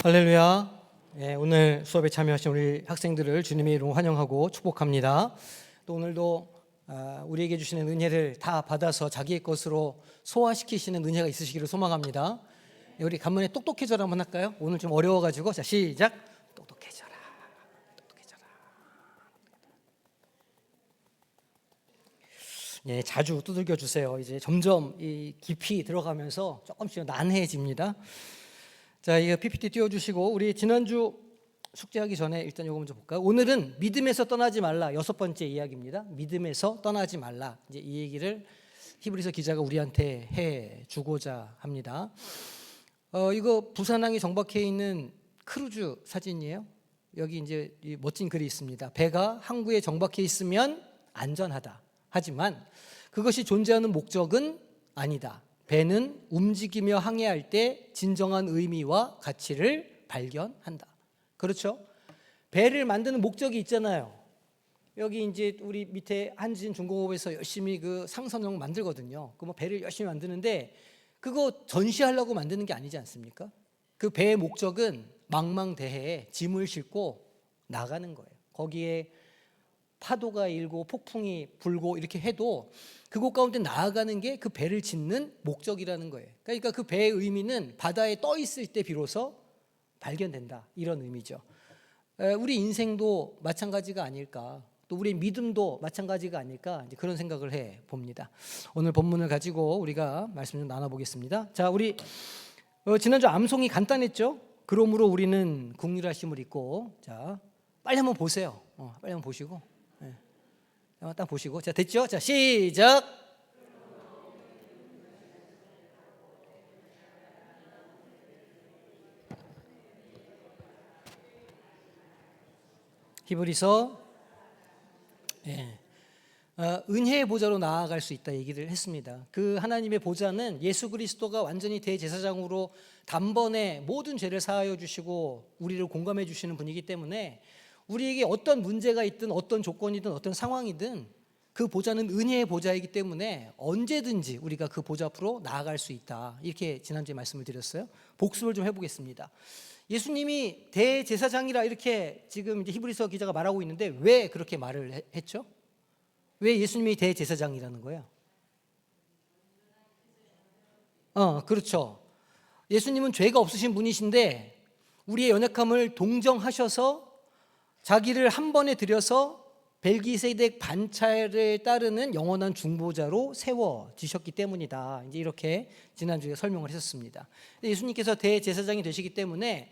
할렐루야. 오늘 수업에 참여하신 우리 학생들을 주님의 이름으로 환영하고 축복합니다. 또 오늘도 우리에게 주시는 은혜를 다 받아서 자기의 것으로 소화시키시는 은혜가 있으시기를 소망합니다. 우리 간만에 똑똑해져라 한번 할까요? 오늘 좀 어려워가지고. 자, 시작. 똑똑해져라. 똑똑해져라. 자주 두들겨 주세요. 이제 점점 이 깊이 들어가면서 조금씩 난해해집니다. 자, 이거 PPT 띄워주시고, 우리 지난주 숙제하기 전에 일단 이거 먼저 볼까요? 오늘은 믿음에서 떠나지 말라, 6번째 이야기입니다. 믿음에서 떠나지 말라. 이제 이 얘기를 히브리서 기자가 우리한테 해 주고자 합니다. 이거 부산항에 정박해 있는 크루즈 사진이에요. 여기 이제 이 멋진 글이 있습니다. 배가 항구에 정박해 있으면 안전하다. 하지만 그것이 존재하는 목적은 아니다. 배는 움직이며 항해할 때 진정한 의미와 가치를 발견한다. 그렇죠? 배를 만드는 목적이 있잖아요. 여기 이제 우리 밑에 한진 중공업에서 열심히 그 상선용 만들거든요. 그 뭐 배를 열심히 만드는데 그거 전시하려고 만드는 게 아니지 않습니까? 그 배의 목적은 망망대해에 짐을 싣고 나가는 거예요. 거기에 파도가 일고 폭풍이 불고 이렇게 해도 그곳 가운데 나아가는 게 그 배를 짓는 목적이라는 거예요. 그러니까 그 배의 의미는 바다에 떠 있을 때 비로소 발견된다, 이런 의미죠. 우리 인생도 마찬가지가 아닐까, 또 우리 믿음도 마찬가지가 아닐까, 이제 그런 생각을 해 봅니다. 오늘 본문을 가지고 우리가 말씀 좀 나눠보겠습니다. 자, 우리 지난주 암송이 간단했죠. 그러므로 우리는 긍휼하심을 입고. 자, 빨리 한번 보세요. 빨리 한번 보시고. 딱 보시고. 자, 됐죠? 자, 시작. 히브리서 은혜의 보좌로 나아갈 수 있다 얘기를 했습니다. 그 하나님의 보좌는 예수 그리스도가 완전히 대제사장으로 단번에 모든 죄를 사하여 주시고 우리를 공감해 주시는 분이기 때문에 우리에게 어떤 문제가 있든 어떤 조건이든 어떤 상황이든 그 보좌는 은혜의 보좌이기 때문에 언제든지 우리가 그 보좌 앞으로 나아갈 수 있다. 이렇게 지난주에 말씀을 드렸어요. 복습을 좀 해보겠습니다. 예수님이 대제사장이라 이렇게 지금 이제 히브리서 기자가 말하고 있는데 왜 그렇게 말을 했죠? 왜 예수님이 대제사장이라는 거예요? 그렇죠. 예수님은 죄가 없으신 분이신데 우리의 연약함을 동정하셔서 자기를 한 번에 들여서 멜기세덱 반차를 따르는 영원한 중보자로 세워지셨기 때문이다. 이제 이렇게 지난주에 설명을 했었습니다. 예수님께서 대제사장이 되시기 때문에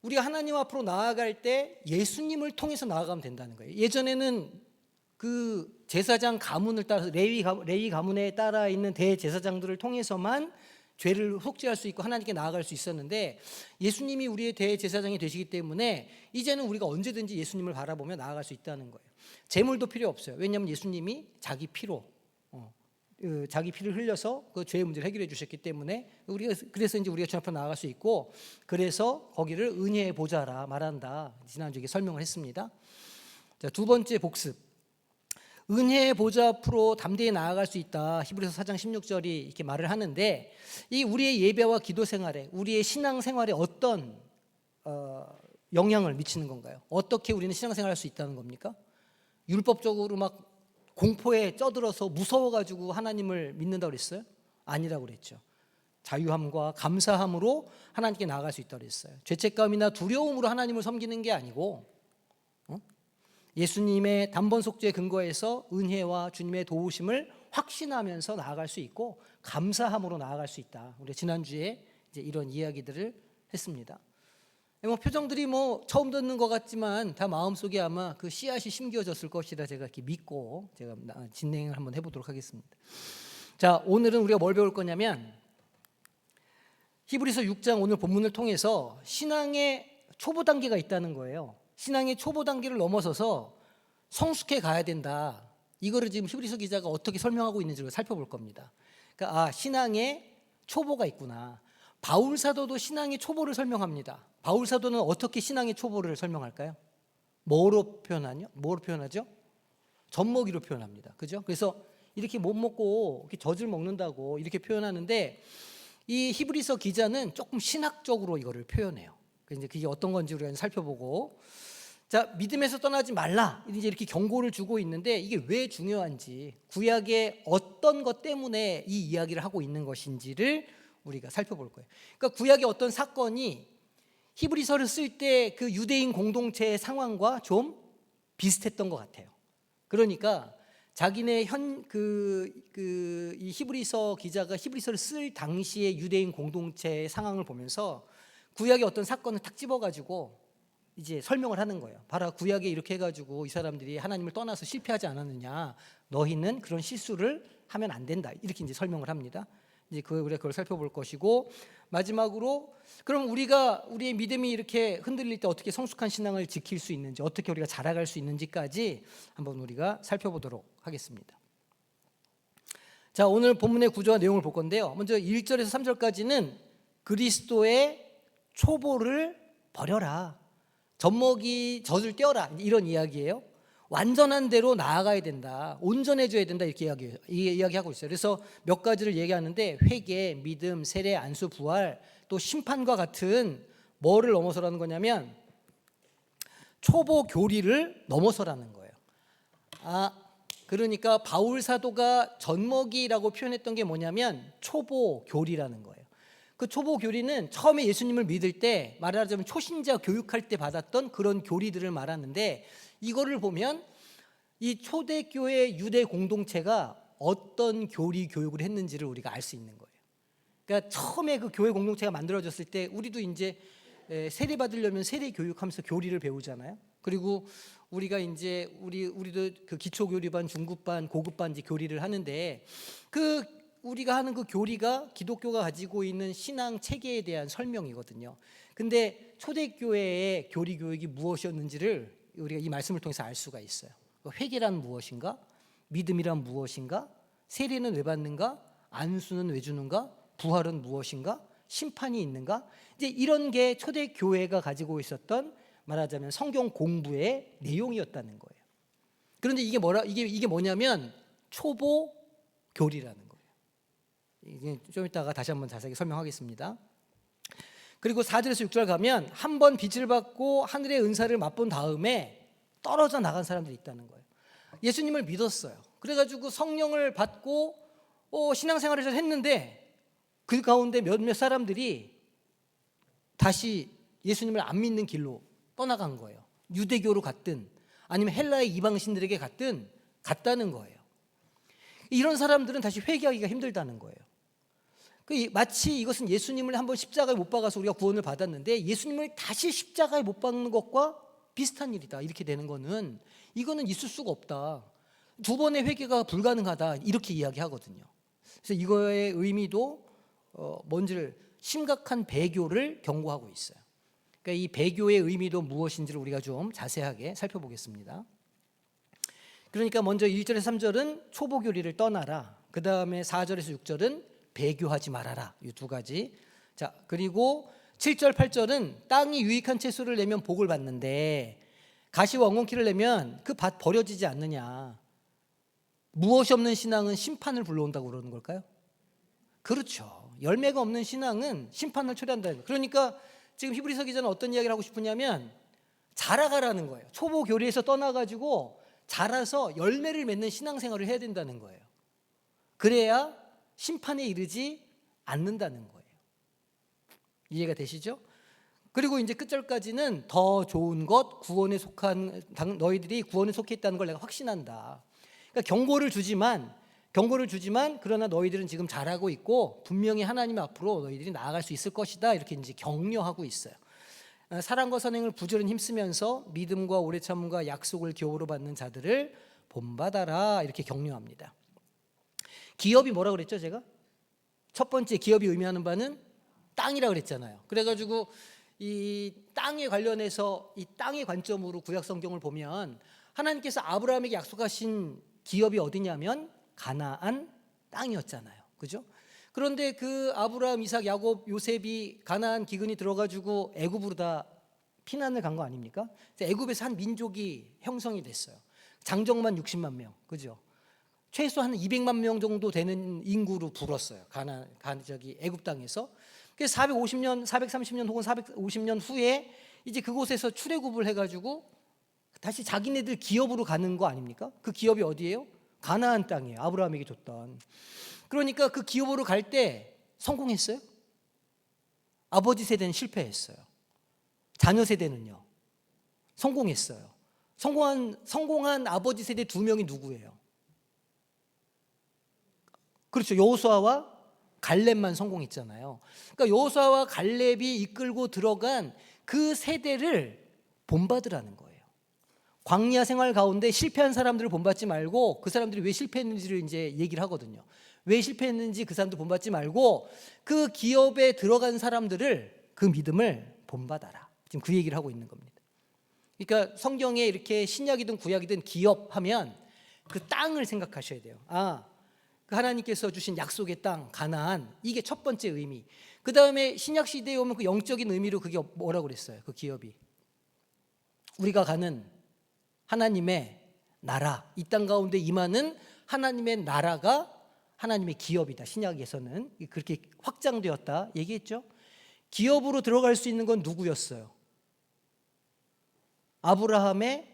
우리가 하나님 앞으로 나아갈 때 예수님을 통해서 나아가면 된다는 거예요. 예전에는 그 제사장 가문을 따라서 레위 가문에 따라 있는 대제사장들을 통해서만 죄를 속죄할 수 있고 하나님께 나아갈 수 있었는데 예수님이 우리의 대제사장이 되시기 때문에 이제는 우리가 언제든지 예수님을 바라보며 나아갈 수 있다는 거예요. 제물도 필요 없어요. 왜냐하면 예수님이 자기 피로 자기 피를 흘려서 그 죄의 문제를 해결해 주셨기 때문에 그래서 이제 우리가 주님 앞에 나아갈 수 있고, 그래서 거기를 은혜의 보좌라 말한다. 지난주에 설명을 했습니다. 자, 두 번째 복습. 은혜의 보좌 앞으로 담대히 나아갈 수 있다. 히브리서 4장 16절이 이렇게 말을 하는데 이 우리의 예배와 기도 생활에, 우리의 신앙 생활에 어떤 영향을 미치는 건가요? 어떻게 우리는 신앙생활을 할 수 있다는 겁니까? 율법적으로 막 공포에 쩌들어서 무서워가지고 하나님을 믿는다고 그랬어요? 아니라고 그랬죠. 자유함과 감사함으로 하나님께 나아갈 수 있다고 그랬어요. 죄책감이나 두려움으로 하나님을 섬기는 게 아니고 예수님의 단번 속죄에 근거해서 은혜와 주님의 도우심을 확신하면서 나아갈 수 있고 감사함으로 나아갈 수 있다. 우리 지난주에 이제 이런 이야기들을 했습니다. 표정들이 처음 듣는 것 같지만 다 마음속에 아마 그 씨앗이 심겨졌을 것이라 제가 이렇게 믿고 제가 진행을 한번 해보도록 하겠습니다. 자, 오늘은 우리가 뭘 배울 거냐면 히브리서 6장 오늘 본문을 통해서 신앙의 초보 단계가 있다는 거예요. 신앙의 초보 단계를 넘어서서 성숙해 가야 된다. 이거를 지금 히브리서 기자가 어떻게 설명하고 있는지를 살펴볼 겁니다. 그러니까 신앙의 초보가 있구나. 바울 사도도 신앙의 초보를 설명합니다. 바울 사도는 어떻게 신앙의 초보를 설명할까요? 뭐로 표현하죠? 젖먹이로 표현합니다. 그죠? 그래서 이렇게 못 먹고 이렇게 젖을 먹는다고 이렇게 표현하는데 이 히브리서 기자는 조금 신학적으로 이거를 표현해요. 이제 그게 어떤 건지 우리가 살펴보고, 자, 믿음에서 떠나지 말라 이제 이렇게 경고를 주고 있는데 이게 왜 중요한지, 구약의 어떤 것 때문에 이 이야기를 하고 있는 것인지를 우리가 살펴볼 거예요. 그러니까 구약의 어떤 사건이 히브리서를 쓸 때 그 유대인 공동체의 상황과 좀 비슷했던 것 같아요. 그러니까 자기네 이 히브리서 기자가 히브리서를 쓸 당시의 유대인 공동체의 상황을 보면서 구약의 어떤 사건을 탁 집어가지고 이제 설명을 하는 거예요. 봐라, 구약에 이렇게 해가지고 이 사람들이 하나님을 떠나서 실패하지 않았느냐, 너희는 그런 실수를 하면 안 된다, 이렇게 이제 설명을 합니다. 이제 우리가 그걸 살펴볼 것이고, 마지막으로 그럼 우리의 믿음이 이렇게 흔들릴 때 어떻게 성숙한 신앙을 지킬 수 있는지, 어떻게 우리가 자라갈 수 있는지까지 한번 우리가 살펴보도록 하겠습니다. 자, 오늘 본문의 구조와 내용을 볼 건데요. 먼저 1절에서 3절까지는 그리스도의 초보를 버려라, 젖먹이 젖을 떼어라, 이런 이야기예요. 완전한 대로 나아가야 된다, 온전해져야 된다, 이렇게 이야기하고 있어요. 그래서 몇 가지를 얘기하는데, 회개, 믿음, 세례, 안수, 부활, 또 심판과 같은 뭐를 넘어서라는 거냐면 초보 교리를 넘어서라는 거예요. 그러니까 바울 사도가 젖먹이라고 표현했던 게 뭐냐면 초보 교리라는 거예요. 그 초보 교리는 처음에 예수님을 믿을 때, 말하자면 초신자 교육할 때 받았던 그런 교리들을 말하는데, 이거를 보면 이 초대교회 유대 공동체가 어떤 교육을 했는지를 우리가 알 수 있는 거예요. 그러니까 처음에 그 교회 공동체가 만들어졌을 때 우리도 이제 세례 받으려면 세례 교육하면서 교리를 배우잖아요. 그리고 우리가 이제 우리도 그 기초 교리반, 중급반, 고급반 이제 교리를 하는데, 우리가 하는 그 교리가 기독교가 가지고 있는 신앙 체계에 대한 설명이거든요. 근데 초대교회의 교리 교육이 무엇이었는지를 우리가 이 말씀을 통해서 알 수가 있어요. 회개란 무엇인가? 믿음이란 무엇인가? 세례는 왜 받는가? 안수는 왜 주는가? 부활은 무엇인가? 심판이 있는가? 이제 이런 게 초대교회가 가지고 있었던, 말하자면 성경 공부의 내용이었다는 거예요. 그런데 이게 뭐냐면 초보 교리라는 거예요. 이게 좀 이따가 다시 한번 자세히 설명하겠습니다. 그리고 4절에서 6절 가면 한 번 빛을 받고 하늘의 은사를 맛본 다음에 떨어져 나간 사람들이 있다는 거예요. 예수님을 믿었어요. 그래가지고 성령을 받고 신앙생활을 잘 했는데, 그 가운데 몇몇 사람들이 다시 예수님을 안 믿는 길로 떠나간 거예요. 유대교로 갔든 아니면 헬라의 이방신들에게 갔다는 거예요. 이런 사람들은 다시 회개하기가 힘들다는 거예요. 마치 이것은 예수님을 한번 십자가에 못 박아서 우리가 구원을 받았는데 예수님을 다시 십자가에 못 박는 것과 비슷한 일이다, 이렇게 되는 거는, 이거는 있을 수가 없다, 두 번의 회개가 불가능하다, 이렇게 이야기하거든요. 그래서 이거의 의미도 뭔지를, 심각한 배교를 경고하고 있어요. 그러니까 이 배교의 의미도 무엇인지를 우리가 좀 자세하게 살펴보겠습니다. 그러니까 먼저 1절에서 3절은 초보 교리를 떠나라, 그 다음에 4절에서 6절은 배교하지 말아라, 이 두 가지. 자, 그리고 7절 8절은 땅이 유익한 채소를 내면 복을 받는데 가시와 엉겅퀴를 내면 그 밭 버려지지 않느냐, 무엇이 없는 신앙은 심판을 불러온다고 그러는 걸까요? 그렇죠. 열매가 없는 신앙은 심판을 초래한다. 그러니까 지금 히브리서 기자는 어떤 이야기를 하고 싶으냐면 자라가라는 거예요. 초보 교리에서 떠나가지고 자라서 열매를 맺는 신앙생활을 해야 된다는 거예요. 그래야 심판에 이르지 않는다는 거예요. 이해가 되시죠? 그리고 이제 끝절까지는 더 좋은 것, 구원에 속한 너희들이 구원에 속해 있다는 걸 내가 확신한다. 그러니까 경고를 주지만 그러나 너희들은 지금 잘하고 있고 분명히 하나님 앞으로 너희들이 나아갈 수 있을 것이다, 이렇게 이제 격려하고 있어요. 사랑과 선행을 부지런히 힘쓰면서 믿음과 오래 참음과 약속을 기업으로 받는 자들을 본받아라, 이렇게 격려합니다. 기업이 뭐라고 그랬죠? 제가 첫 번째 기업이 의미하는 바는 땅이라고 그랬잖아요. 그래가지고 이 땅에 관련해서 이 땅의 관점으로 구약 성경을 보면 하나님께서 아브라함에게 약속하신 기업이 어디냐면 가나안 땅이었잖아요. 그죠? 그런데 그 아브라함, 이삭, 야곱, 요셉이 가나안 기근이 들어가지고 애굽으로 다 피난을 간 거 아닙니까? 애굽에서 한 민족이 형성이 됐어요. 장정만 60만 명, 그죠? 최소 한 200만 명 정도 되는 인구로 불었어요. 애굽 땅에서. 그래서 450년, 430년 혹은 450년 후에 이제 그곳에서 출애굽을 해가지고 다시 자기네들 기업으로 가는 거 아닙니까? 그 기업이 어디예요? 가나안 땅이에요. 아브라함에게 줬던. 그러니까 그 기업으로 갈 때 성공했어요? 아버지 세대는 실패했어요. 자녀 세대는요? 성공했어요. 성공한 아버지 세대 2명이 누구예요? 그렇죠. 여호수아와 갈렙만 성공했잖아요. 그러니까 여호수아와 갈렙이 이끌고 들어간 그 세대를 본받으라는 거예요. 광야 생활 가운데 실패한 사람들을 본받지 말고 그 사람들이 왜 실패했는지를 이제 얘기를 하거든요. 왜 실패했는지 그 사람들 본받지 말고 그 기업에 들어간 사람들을, 그 믿음을 본받아라. 지금 그 얘기를 하고 있는 겁니다. 그러니까 성경에 이렇게 신약이든 구약이든 기업하면 그 땅을 생각하셔야 돼요. 그 하나님께서 주신 약속의 땅 가나안, 이게 첫 번째 의미. 그 다음에 신약 시대에 오면 그 영적인 의미로 그게 뭐라고 그랬어요? 그 기업이 우리가 가는 하나님의 나라, 이 땅 가운데 임하는 하나님의 나라가 하나님의 기업이다. 신약에서는 그렇게 확장되었다 얘기했죠. 기업으로 들어갈 수 있는 건 누구였어요? 아브라함의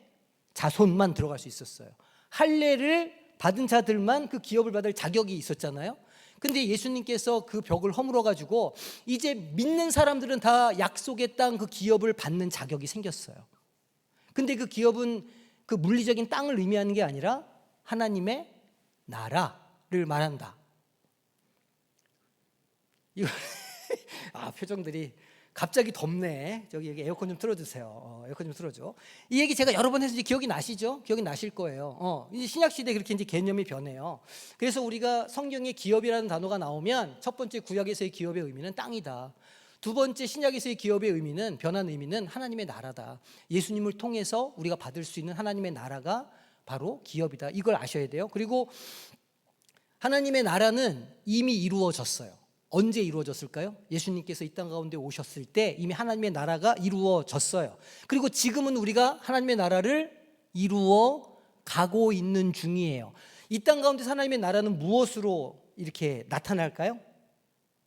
자손만 들어갈 수 있었어요. 할례를 받은 자들만 그 기업을 받을 자격이 있었잖아요. 근데 예수님께서 그 벽을 허물어 가지고 이제 믿는 사람들은 다 약속의 땅 그 기업을 받는 자격이 생겼어요. 근데 그 기업은 그 물리적인 땅을 의미하는 게 아니라 하나님의 나라를 말한다. 이거 표정들이 갑자기 덥네. 저기 여기 에어컨 좀 틀어주세요. 에어컨 좀 틀어줘. 이 얘기 제가 여러 번 해서 이제 기억이 나시죠? 기억이 나실 거예요. 이제 신약 시대 그렇게 이제 개념이 변해요. 그래서 우리가 성경에 기업이라는 단어가 나오면 첫 번째 구약에서의 기업의 의미는 땅이다. 두 번째 신약에서의 기업의 의미는, 변한 의미는 하나님의 나라다. 예수님을 통해서 우리가 받을 수 있는 하나님의 나라가 바로 기업이다. 이걸 아셔야 돼요. 그리고 하나님의 나라는 이미 이루어졌어요. 언제 이루어졌을까요? 예수님께서 이 땅 가운데 오셨을 때 이미 하나님의 나라가 이루어졌어요. 그리고 지금은 우리가 하나님의 나라를 이루어 가고 있는 중이에요. 이 땅 가운데 하나님의 나라는 무엇으로 이렇게 나타날까요?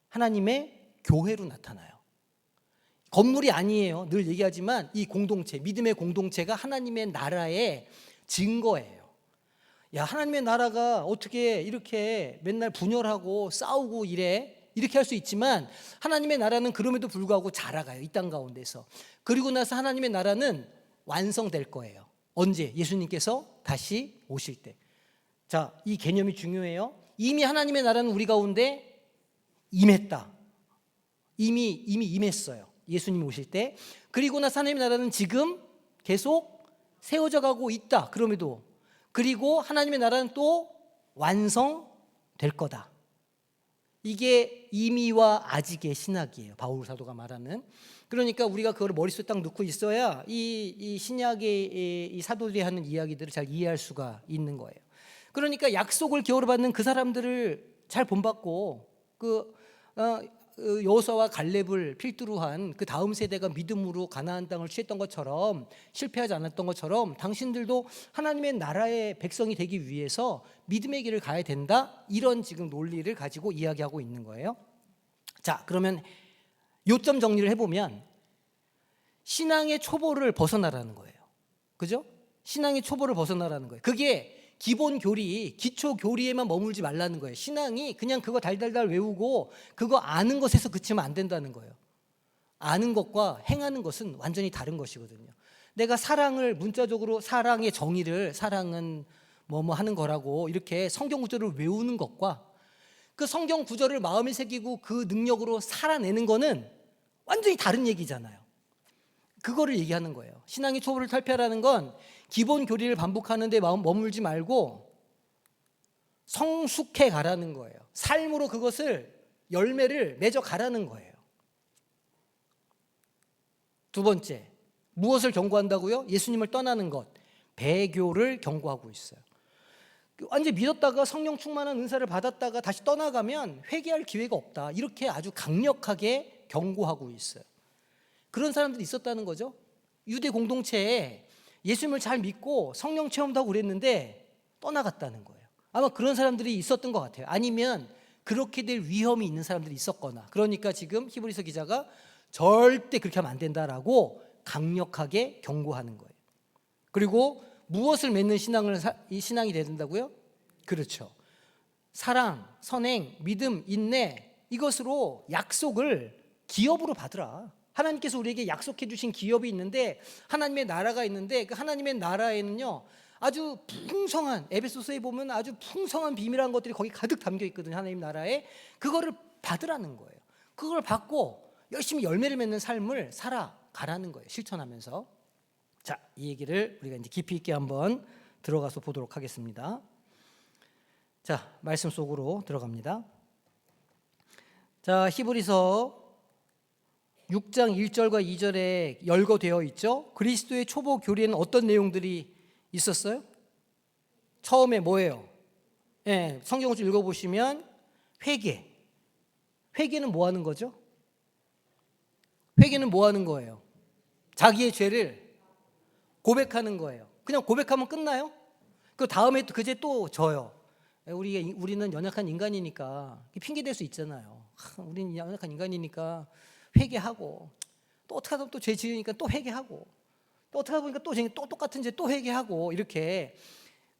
하나님의 교회로 나타나요. 건물이 아니에요. 늘 얘기하지만 이 공동체, 믿음의 공동체가 하나님의 나라의 증거예요. 야, 하나님의 나라가 어떻게 이렇게 맨날 분열하고 싸우고 이렇게 할 수 있지만 하나님의 나라는 그럼에도 불구하고 자라가요. 이 땅 가운데서. 그리고 나서 하나님의 나라는 완성될 거예요. 언제? 예수님께서 다시 오실 때. 자, 이 개념이 중요해요. 이미 하나님의 나라는 우리 가운데 임했다. 이미 임했어요. 예수님 오실 때. 그리고 나서 하나님의 나라는 지금 계속 세워져 가고 있다. 그럼에도. 그리고 하나님의 나라는 또 완성될 거다. 이게 이미와 아직의 신학이에요. 바울 사도가 말하는. 그러니까 우리가 그걸 머릿속에 딱 넣고 있어야 이 신약의 이 사도들이 하는 이야기들을 잘 이해할 수가 있는 거예요. 그러니까 약속을 기업으로 받는 그 사람들을 잘 본받고 여호수아와 갈렙을 필두로 한 그 다음 세대가 믿음으로 가나안 땅을 취했던 것처럼, 실패하지 않았던 것처럼 당신들도 하나님의 나라의 백성이 되기 위해서 믿음의 길을 가야 된다. 이런 지금 논리를 가지고 이야기하고 있는 거예요. 자, 그러면 요점 정리를 해보면 신앙의 초보를 벗어나라는 거예요. 그죠? 신앙의 초보를 벗어나라는 거예요. 그게 기본 교리, 기초 교리에만 머물지 말라는 거예요. 신앙이 그냥 그거 달달달 외우고 그거 아는 것에서 그치면 안 된다는 거예요. 아는 것과 행하는 것은 완전히 다른 것이거든요. 내가 사랑을 문자적으로 사랑의 정의를, 사랑은 뭐뭐 하는 거라고 이렇게 성경 구절을 외우는 것과 그 성경 구절을 마음에 새기고 그 능력으로 살아내는 거는 완전히 다른 얘기잖아요. 그거를 얘기하는 거예요. 신앙의 초보를 탈피하라는 건 기본 교리를 반복하는 데 머물지 말고 성숙해 가라는 거예요. 삶으로 그것을 열매를 맺어 가라는 거예요. 두 번째, 무엇을 경고한다고요? 예수님을 떠나는 것, 배교를 경고하고 있어요. 완전 믿었다가 성령 충만한 은사를 받았다가 다시 떠나가면 회개할 기회가 없다. 이렇게 아주 강력하게 경고하고 있어요. 그런 사람들이 있었다는 거죠. 유대 공동체에 예수님을 잘 믿고 성령 체험도 하고 그랬는데 떠나갔다는 거예요. 아마 그런 사람들이 있었던 것 같아요. 아니면 그렇게 될 위험이 있는 사람들이 있었거나, 그러니까 지금 히브리서 기자가 절대 그렇게 하면 안 된다라고 강력하게 경고하는 거예요. 그리고 무엇을 맺는 이 신앙이 돼야 된다고요? 그렇죠. 사랑, 선행, 믿음, 인내, 이것으로 약속을 기업으로 받으라. 하나님께서 우리에게 약속해 주신 기업이 있는데, 하나님의 나라가 있는데, 그 하나님의 나라에는요 아주 풍성한, 에베소서에 보면 아주 풍성한 비밀한 것들이 거기 가득 담겨 있거든요. 하나님 나라에. 그거를 받으라는 거예요. 그걸 받고 열심히 열매를 맺는 삶을 살아가라는 거예요. 실천하면서. 자, 이 얘기를 우리가 이제 깊이 있게 한번 들어가서 보도록 하겠습니다. 자, 말씀 속으로 들어갑니다. 자, 히브리서 6장 1절과 2절에 열거되어 있죠. 그리스도의 초보 교리에는 어떤 내용들이 있었어요? 처음에 뭐예요? 성경을 좀 읽어보시면 회개. 회개는 뭐 하는 거죠? 회개는 뭐 하는 거예요? 자기의 죄를 고백하는 거예요. 그냥 고백하면 끝나요? 그 다음에 또 그제 또 져요. 우리는 연약한 인간이니까 핑계 댈 수 있잖아요. 우리는 연약한 인간이니까 회개하고, 또 어떻게 하다 또 죄 지으니까 또 회개하고, 또 어떻게 하다 보니까 또 똑같은 죄 또 회개하고, 이렇게.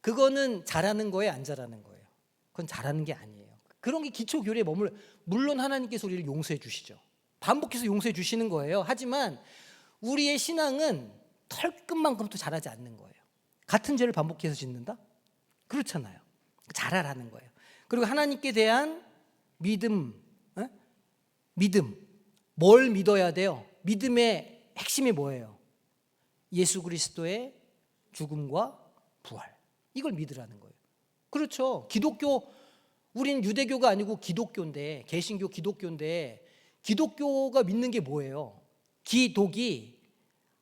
그거는 잘하는 거예요, 안 잘하는 거예요? 그건 잘하는 게 아니에요. 그런 게 기초 교리에 물론 하나님께서 우리를 용서해 주시죠. 반복해서 용서해 주시는 거예요. 하지만 우리의 신앙은 털끝만큼도 잘하지 않는 거예요. 같은 죄를 반복해서 짓는다? 그렇잖아요. 잘하라는 거예요. 그리고 하나님께 대한 믿음. 뭘 믿어야 돼요? 믿음의 핵심이 뭐예요? 예수 그리스도의 죽음과 부활. 이걸 믿으라는 거예요. 그렇죠. 우린 유대교가 아니고 기독교인데, 개신교 기독교인데, 기독교가 믿는 게 뭐예요? 기독이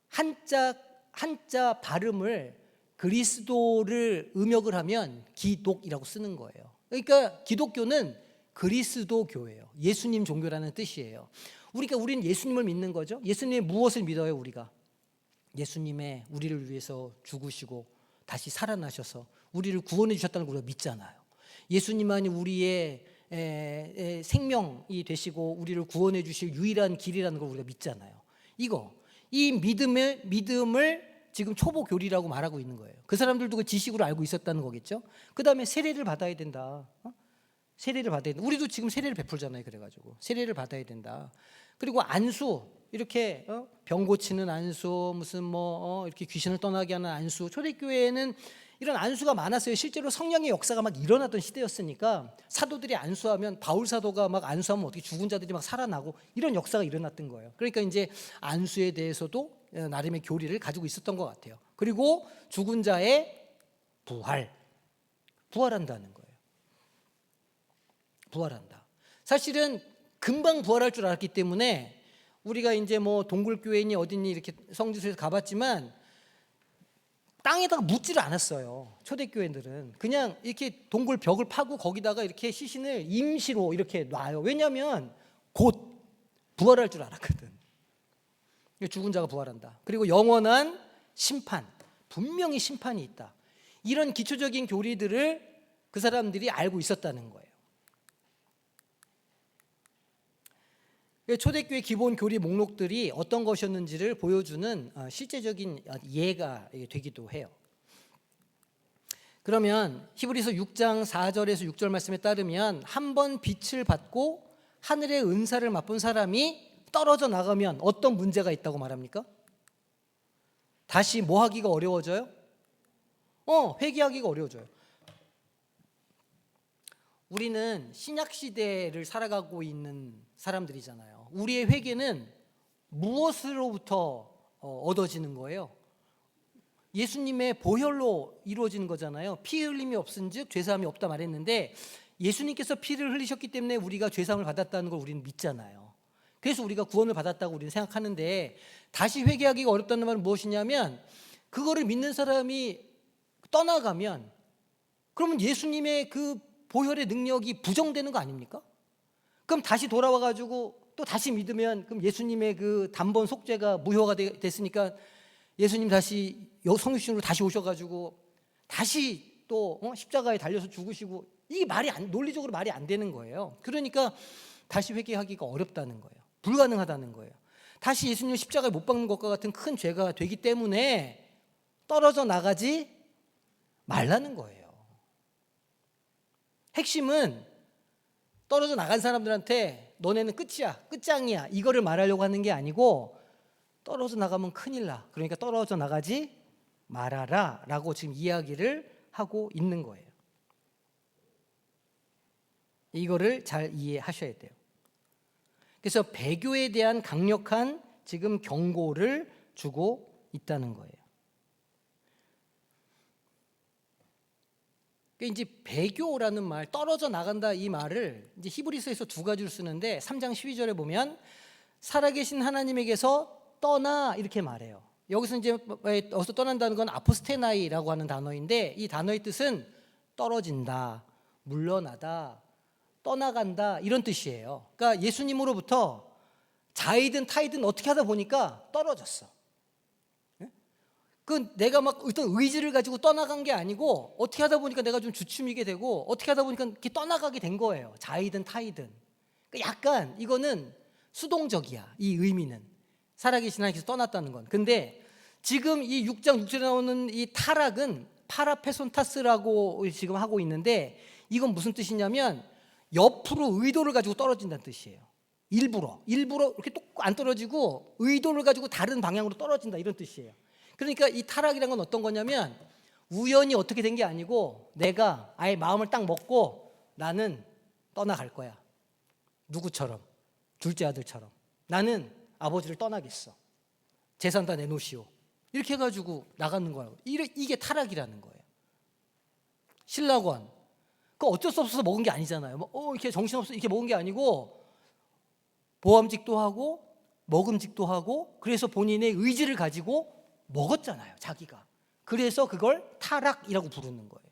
한자 발음을 그리스도를 음역을 하면 기독이라고 쓰는 거예요. 그러니까 기독교는 그리스도교예요. 예수님 종교라는 뜻이에요. 우리는 예수님을 믿는 거죠. 예수님의 무엇을 믿어요, 우리가? 예수님의 우리를 위해서 죽으시고 다시 살아나셔서 우리를 구원해 주셨다는 걸 우리가 믿잖아요. 예수님만이 우리의 생명이 되시고 우리를 구원해 주실 유일한 길이라는 걸 우리가 믿잖아요. 이 믿음을 지금 초보 교리라고 말하고 있는 거예요. 그 사람들도 그 지식으로 알고 있었다는 거겠죠. 그 다음에 세례를 받아야 된다. 세례를 받아야 된다. 우리도 지금 세례를 베풀잖아요. 그래가지고 세례를 받아야 된다. 그리고 안수, 이렇게 병 고치는 안수, 무슨 이렇게 귀신을 떠나게 하는 안수. 초대교회에는 이런 안수가 많았어요. 실제로 성령의 역사가 막 일어나던 시대였으니까 사도들이 안수하면, 바울 사도가 막 안수하면 어떻게 죽은 자들이 막 살아나고, 이런 역사가 일어났던 거예요. 그러니까 이제 안수에 대해서도 나름의 교리를 가지고 있었던 것 같아요. 그리고 죽은 자의 부활한다는 거예요. 부활한다. 사실은 금방 부활할 줄 알았기 때문에 우리가 이제 동굴교회니 어디니 이렇게 성지순에서 가봤지만 땅에다가 묻지를 않았어요. 초대교회들은 그냥 이렇게 동굴 벽을 파고 거기다가 이렇게 시신을 임시로 이렇게 놔요. 왜냐하면 곧 부활할 줄 알았거든. 죽은 자가 부활한다. 그리고 영원한 심판, 분명히 심판이 있다. 이런 기초적인 교리들을 그 사람들이 알고 있었다는 거예요. 초대교회 기본 교리 목록들이 어떤 것이었는지를 보여주는 실제적인 예가 되기도 해요. 그러면 히브리서 6장 4절에서 6절 말씀에 따르면, 한 번 빛을 받고 하늘의 은사를 맛본 사람이 떨어져 나가면 어떤 문제가 있다고 말합니까? 다시 뭐 하기가 어려워져요? 회개하기가 어려워져요. 우리는 신약 시대를 살아가고 있는 사람들이잖아요. 우리의 회개는 무엇으로부터 얻어지는 거예요? 예수님의 보혈로 이루어지는 거잖아요. 피 흘림이 없은즉 죄사함이 없다 말했는데, 예수님께서 피를 흘리셨기 때문에 우리가 죄사함을 받았다는 걸 우리는 믿잖아요. 그래서 우리가 구원을 받았다고 우리는 생각하는데, 다시 회개하기가 어렵다는 말은 무엇이냐면, 그거를 믿는 사람이 떠나가면 그러면 예수님의 그 보혈의 능력이 부정되는 거 아닙니까? 그럼 다시 돌아와가지고 또 다시 믿으면, 그럼 예수님의 그 단번 속죄가 무효가 됐으니까 예수님 다시 성육신으로 다시 오셔가지고 다시 또 십자가에 달려서 죽으시고 이게 논리적으로 말이 안 되는 거예요. 그러니까 다시 회개하기가 어렵다는 거예요. 불가능하다는 거예요. 다시 예수님 십자가에 못 박는 것과 같은 큰 죄가 되기 때문에 떨어져 나가지 말라는 거예요. 핵심은 떨어져 나간 사람들한테 너네는 끝이야, 끝장이야 이거를 말하려고 하는 게 아니고 떨어져 나가면 큰일 나. 그러니까 떨어져 나가지 말아라 라고 지금 이야기를 하고 있는 거예요. 이거를 잘 이해하셔야 돼요. 그래서 배교에 대한 강력한 지금 경고를 주고 있다는 거예요. 이제 배교라는 말, 떨어져 나간다 이 말을 이제 히브리서에서 두 가지로 쓰는데 3장 12절에 보면 살아계신 하나님에게서 떠나 이렇게 말해요. 여기서 이제 어디서 떠난다는 건 아포스테나이라고 하는 단어인데 이 단어의 뜻은 떨어진다, 물러나다, 떠나간다 이런 뜻이에요. 그러니까 예수님으로부터 자이든 타이든 어떻게 하다 보니까 떨어졌어. 그 내가 막 어떤 의지를 가지고 떠나간 게 아니고 어떻게 하다 보니까 내가 좀 주춤이게 되고 어떻게 하다 보니까 이렇게 떠나가게 된 거예요. 자이든 타이든. 그러니까 약간 이거는 수동적이야. 이 의미는 살아계신 하나님께서 떠났다는 건. 근데 지금 이 6장 6절에 나오는 이 타락은 파라페손타스라고 지금 하고 있는데 이건 무슨 뜻이냐면 옆으로 의도를 가지고 떨어진다는 뜻이에요. 일부러 이렇게 똑 안 떨어지고 의도를 가지고 다른 방향으로 떨어진다 이런 뜻이에요. 그러니까 이 타락이란 건 어떤 거냐면 우연히 어떻게 된 게 아니고 내가 아예 마음을 딱 먹고 나는 떠나갈 거야. 누구처럼? 둘째 아들처럼. 나는 아버지를 떠나겠어. 재산 다 내놓으시오. 이렇게 해가지고 나가는 거예요. 이게 타락이라는 거예요. 신라권. 그 어쩔 수 없어서 먹은 게 아니잖아요. 이렇게 정신없어 이렇게 먹은 게 아니고 보암직도 하고 먹음직도 하고 그래서 본인의 의지를 가지고 먹었잖아요, 자기가. 그래서 그걸 타락이라고 부르는 거예요.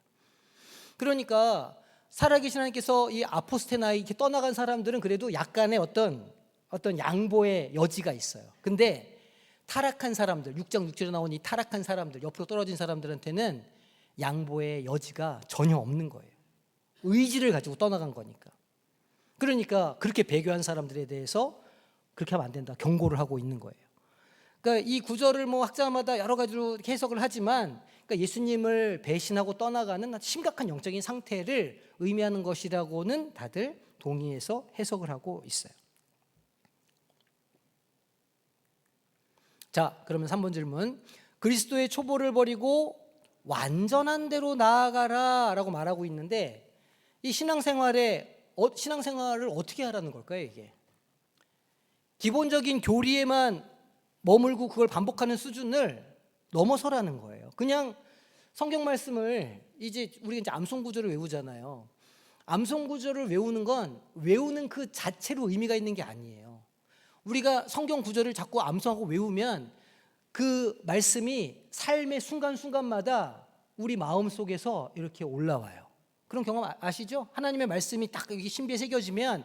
그러니까 살아계신 하나님께서 이 아포스테나이 이렇게 떠나간 사람들은 그래도 약간의 어떤 양보의 여지가 있어요. 근데 타락한 사람들, 6장 6절에 나온 이 타락한 사람들, 옆으로 떨어진 사람들한테는 양보의 여지가 전혀 없는 거예요. 의지를 가지고 떠나간 거니까. 그러니까 그렇게 배교한 사람들에 대해서 그렇게 하면 안 된다. 경고를 하고 있는 거예요. 그러니까 이 구절을 학자마다 여러 가지로 해석을 하지만 그러니까 예수님을 배신하고 떠나가는 심각한 영적인 상태를 의미하는 것이라고는 다들 동의해서 해석을 하고 있어요. 자, 그러면 3번 질문. 그리스도의 초보를 버리고 완전한 대로 나아가라 라고 말하고 있는데 이 신앙생활을 어떻게 하라는 걸까요, 이게? 기본적인 교리에만 머물고 그걸 반복하는 수준을 넘어서라는 거예요. 그냥 성경 말씀을 우리가 이제 암송 구절을 외우잖아요. 암송 구절을 외우는 건 외우는 그 자체로 의미가 있는 게 아니에요. 우리가 성경 구절을 자꾸 암송하고 외우면 그 말씀이 삶의 순간순간마다 우리 마음 속에서 이렇게 올라와요. 그런 경험 아시죠? 하나님의 말씀이 딱 여기 신비에 새겨지면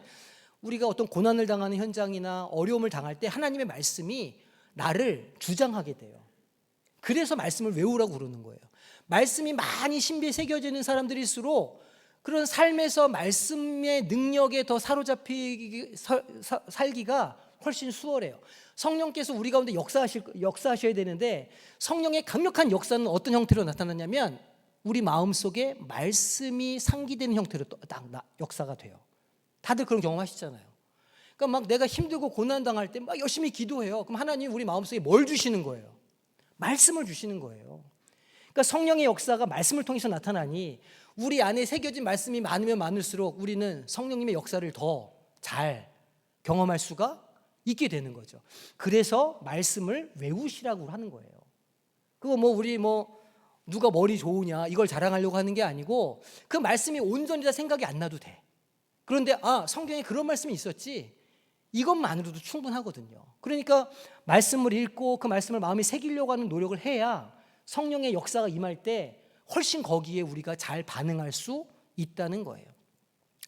우리가 어떤 고난을 당하는 현장이나 어려움을 당할 때 하나님의 말씀이 나를 주장하게 돼요. 그래서 말씀을 외우라고 그러는 거예요. 말씀이 많이 신비에 새겨지는 사람들일수록 그런 삶에서 말씀의 능력에 더 살기가 훨씬 수월해요. 성령께서 우리 가운데 역사하셔야 되는데 성령의 강력한 역사는 어떤 형태로 나타나냐면 우리 마음속에 말씀이 상기되는 형태로 딱 역사가 돼요. 다들 그런 경험하시잖아요. 그러니까 막 내가 힘들고 고난당할 때 막 열심히 기도해요. 그럼 하나님 우리 마음속에 뭘 주시는 거예요? 말씀을 주시는 거예요. 그러니까 성령의 역사가 말씀을 통해서 나타나니 우리 안에 새겨진 말씀이 많으면 많을수록 우리는 성령님의 역사를 더 잘 경험할 수가 있게 되는 거죠. 그래서 말씀을 외우시라고 하는 거예요. 그거 우리 누가 머리 좋으냐 이걸 자랑하려고 하는 게 아니고 그 말씀이 온전히 다 생각이 안 나도 돼. 그런데 성경에 그런 말씀이 있었지. 이것만으로도 충분하거든요. 그러니까 말씀을 읽고 그 말씀을 마음에 새기려고 하는 노력을 해야 성령의 역사가 임할 때 훨씬 거기에 우리가 잘 반응할 수 있다는 거예요.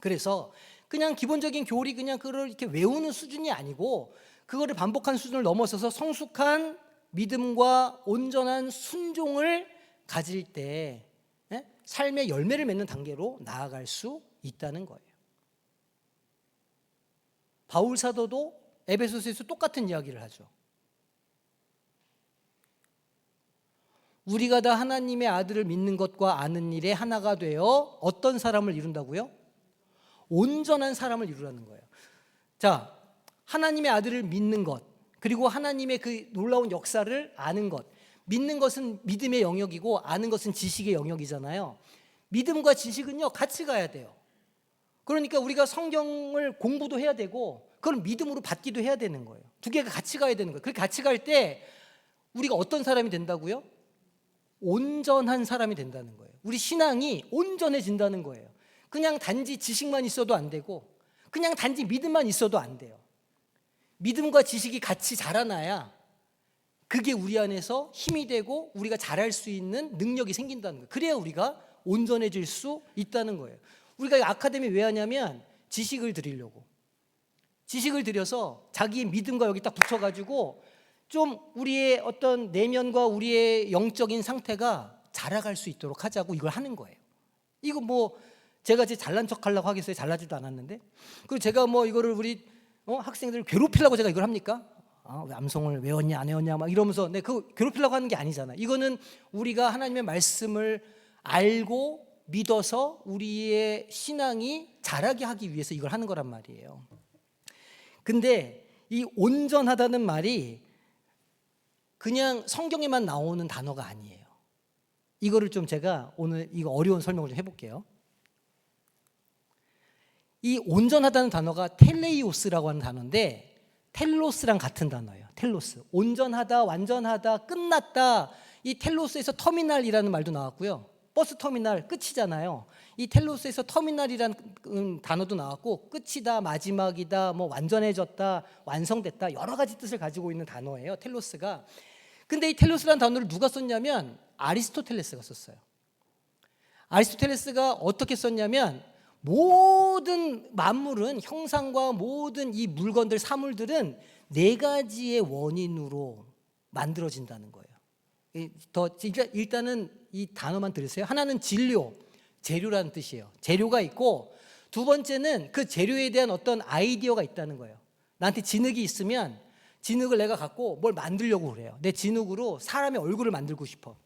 그래서 그냥 기본적인 교리 그냥 그걸 이렇게 외우는 수준이 아니고 그거를 반복한 수준을 넘어서서 성숙한 믿음과 온전한 순종을 가질 때 삶의 열매를 맺는 단계로 나아갈 수 있다는 거예요. 바울 사도도 에베소서에서 똑같은 이야기를 하죠. 우리가 다 하나님의 아들을 믿는 것과 아는 일에 하나가 되어 어떤 사람을 이룬다고요? 온전한 사람을 이루라는 거예요. 자, 하나님의 아들을 믿는 것, 그리고 하나님의 그 놀라운 역사를 아는 것. 믿는 것은 믿음의 영역이고 아는 것은 지식의 영역이잖아요. 믿음과 지식은요, 같이 가야 돼요. 그러니까 우리가 성경을 공부도 해야 되고 그걸 믿음으로 받기도 해야 되는 거예요. 두 개가 같이 가야 되는 거예요. 그렇게 같이 갈 때 우리가 어떤 사람이 된다고요? 온전한 사람이 된다는 거예요. 우리 신앙이 온전해진다는 거예요. 그냥 단지 지식만 있어도 안 되고 그냥 단지 믿음만 있어도 안 돼요. 믿음과 지식이 같이 자라나야 그게 우리 안에서 힘이 되고 우리가 잘할 수 있는 능력이 생긴다는 거예요. 그래야 우리가 온전해질 수 있다는 거예요. 우리가 아카데미 왜 하냐면 지식을 드리려고. 지식을 드려서 자기의 믿음과 여기 딱 붙여가지고 좀 우리의 어떤 내면과 우리의 영적인 상태가 자라갈 수 있도록 하자고 이걸 하는 거예요. 이거 뭐 제가 제 잘난 척 하려고 하겠어요? 잘나지도 않았는데. 그리고 제가 뭐 이거를 우리 학생들을 괴롭히려고 제가 이걸 합니까? 왜 암송을 외웠냐 안 외웠냐 막 이러면서 그 괴롭히려고 하는 게 아니잖아요. 이거는 우리가 하나님의 말씀을 알고 믿어서 우리의 신앙이 자라게 하기 위해서 이걸 하는 거란 말이에요. 근데 이 온전하다는 말이 그냥 성경에만 나오는 단어가 아니에요. 이거를 좀 제가 오늘 이거 어려운 설명을 좀 해볼게요. 이 온전하다는 단어가 텔레이오스라고 하는 단어인데 텔로스랑 같은 단어예요. 텔로스. 온전하다, 완전하다, 끝났다. 이 텔로스에서 터미널이라는 말도 나왔고요. 버스 터미널 끝이잖아요. 이 텔로스에서 터미널이라는 단어도 나왔고 끝이다, 마지막이다, 뭐 완전해졌다, 완성됐다 여러 가지 뜻을 가지고 있는 단어예요. 텔로스가. 근데 이 텔로스라는 단어를 누가 썼냐면 아리스토텔레스가 썼어요. 아리스토텔레스가 어떻게 썼냐면 모든 만물은 형상과 모든 이 물건들, 사물들은 네 가지의 원인으로 만들어진다는 거예요. 일단은 이 단어만 들으세요. 하나는 진료, 재료라는 뜻이에요. 재료가 있고 두 번째는 그 재료에 대한 어떤 아이디어가 있다는 거예요. 나한테 진흙이 있으면 진흙을 내가 갖고 뭘 만들려고 그래요. 내 진흙으로 사람의 얼굴을 만들고 싶어.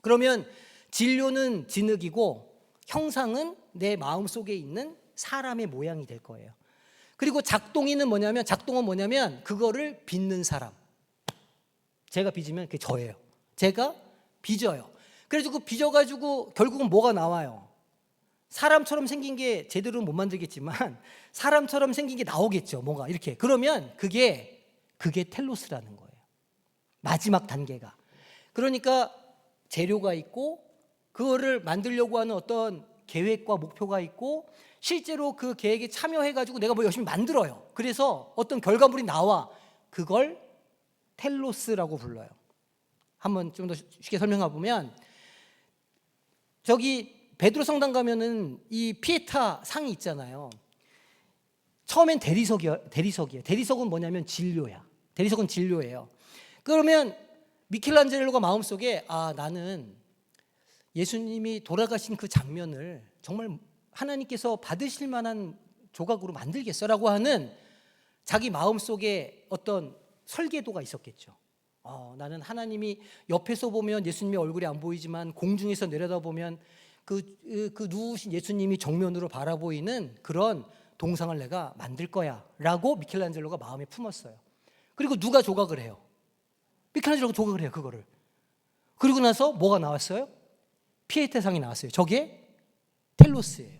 그러면 진료는 진흙이고 형상은 내 마음속에 있는 사람의 모양이 될 거예요. 그리고 작동은 뭐냐면 그거를 빚는 사람. 제가 빚으면 그게 저예요. 제가 빚어요. 그래서 그 빚어가지고 결국은 뭐가 나와요? 사람처럼 생긴 게 제대로는 못 만들겠지만 사람처럼 생긴 게 나오겠죠. 뭔가 이렇게. 그러면 그게 텔로스라는 거예요. 마지막 단계가. 그러니까 재료가 있고 그거를 만들려고 하는 어떤 계획과 목표가 있고 실제로 그 계획에 참여해가지고 내가 뭐 열심히 만들어요. 그래서 어떤 결과물이 나와. 그걸 텔로스라고 불러요. 한번 좀 더 쉽게 설명해 보면 저기 베드로 성당 가면은 이 피에타 상이 있잖아요. 처음엔 대리석이에요. 대리석은 뭐냐면 진료야. 대리석은 진료예요. 그러면 미켈란젤로가 마음속에 나는 예수님이 돌아가신 그 장면을 정말 하나님께서 받으실 만한 조각으로 만들겠어라고 하는 자기 마음속에 어떤 설계도가 있었겠죠. 나는 하나님이 옆에서 보면 예수님의 얼굴이 안 보이지만 공중에서 내려다보면 그 누우신 예수님이 정면으로 바라보이는 그런 동상을 내가 만들 거야 라고 미켈란젤로가 마음에 품었어요. 그리고 누가 조각을 해요? 미켈란젤로가 조각을 해요. 그거를. 그리고 나서 뭐가 나왔어요? 피에타상이 나왔어요. 저게 텔로스예요.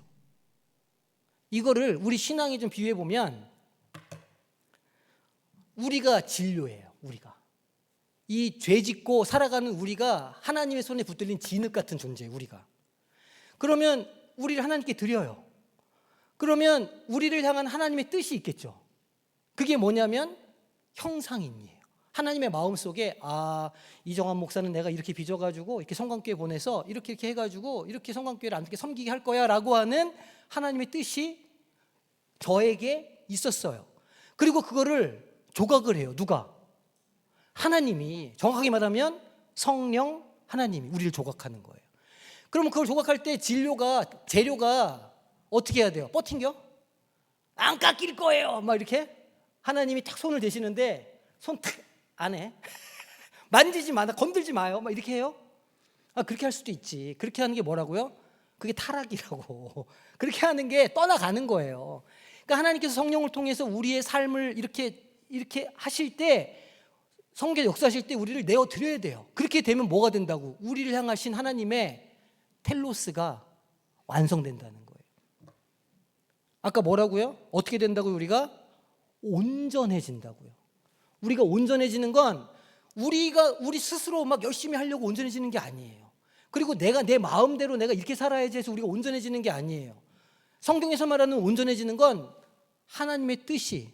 이거를 우리 신앙에 좀 비유해 보면 우리가 진료예요. 우리가 이 죄짓고 살아가는 우리가 하나님의 손에 붙들린 진흙 같은 존재예요. 우리가. 그러면 우리를 하나님께 드려요. 그러면 우리를 향한 하나님의 뜻이 있겠죠. 그게 뭐냐면 형상임이에요. 하나님의 마음속에 이정환 목사는 내가 이렇게 빚어가지고 이렇게 성광교회 보내서 이렇게 해가지고 이렇게 성광교회를 안되게 섬기게 할 거야 라고 하는 하나님의 뜻이 저에게 있었어요. 그리고 그거를 조각을 해요. 누가? 하나님이. 정확하게 말하면 성령 하나님이 우리를 조각하는 거예요. 그러면 그걸 조각할 때 재료가 어떻게 해야 돼요? 버팅겨? 안 깎일 거예요. 막 이렇게 하나님이 탁 손을 대시는데 손 탁 안 해. 만지지 마, 나 건들지 마요. 막 이렇게 해요. 그렇게 할 수도 있지. 그렇게 하는 게 뭐라고요? 그게 타락이라고. 그렇게 하는 게 떠나가는 거예요. 그러니까 하나님께서 성령을 통해서 우리의 삶을 이렇게 하실 때, 성경 역사하실 때 우리를 내어 드려야 돼요. 그렇게 되면 뭐가 된다고? 우리를 향하신 하나님의 텔로스가 완성된다는 거예요. 아까 뭐라고요? 어떻게 된다고요? 우리가 온전해진다고요. 우리가 온전해지는 건 우리 스스로 막 열심히 하려고 온전해지는 게 아니에요. 그리고 내가 내 마음대로 내가 이렇게 살아야지 해서 우리가 온전해지는 게 아니에요. 성경에서 말하는 온전해지는 건 하나님의 뜻이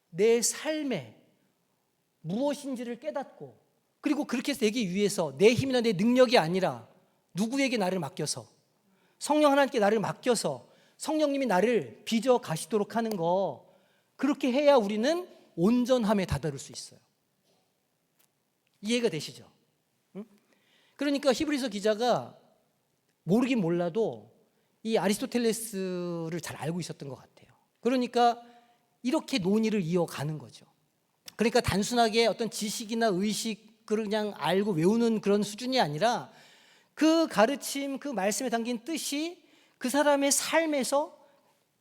내 삶에 무엇인지를 깨닫고, 그리고 그렇게 되기 위해서 내 힘이나 내 능력이 아니라 누구에게 나를 맡겨서, 성령 하나님께 나를 맡겨서 성령님이 나를 빚어 가시도록 하는 거, 그렇게 해야 우리는 온전함에 다다를 수 있어요. 이해가 되시죠? 그러니까 히브리서 기자가 모르긴 몰라도 이 아리스토텔레스를 잘 알고 있었던 것 같아요. 그러니까 이렇게 논의를 이어가는 거죠. 그러니까 단순하게 어떤 지식이나 의식을 그냥 알고 외우는 그런 수준이 아니라 그 가르침, 그 말씀에 담긴 뜻이 그 사람의 삶에서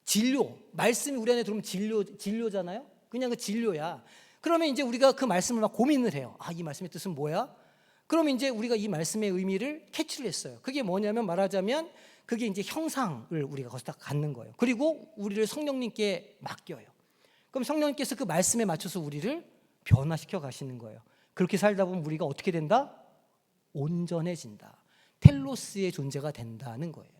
진료, 말씀이 우리 안에 들어오면 진료잖아요. 그냥 그 진료야. 그러면 이제 우리가 그 말씀을 막 고민을 해요. 이 말씀의 뜻은 뭐야? 그러면 이제 우리가 이 말씀의 의미를 캐치를 했어요. 그게 뭐냐면, 말하자면 그게 이제 형상을 우리가 거기다 갖는 거예요. 그리고 우리를 성령님께 맡겨요. 그럼 성령님께서 그 말씀에 맞춰서 우리를 변화시켜 가시는 거예요. 그렇게 살다 보면 우리가 어떻게 된다? 온전해진다. 텔로스의 존재가 된다는 거예요.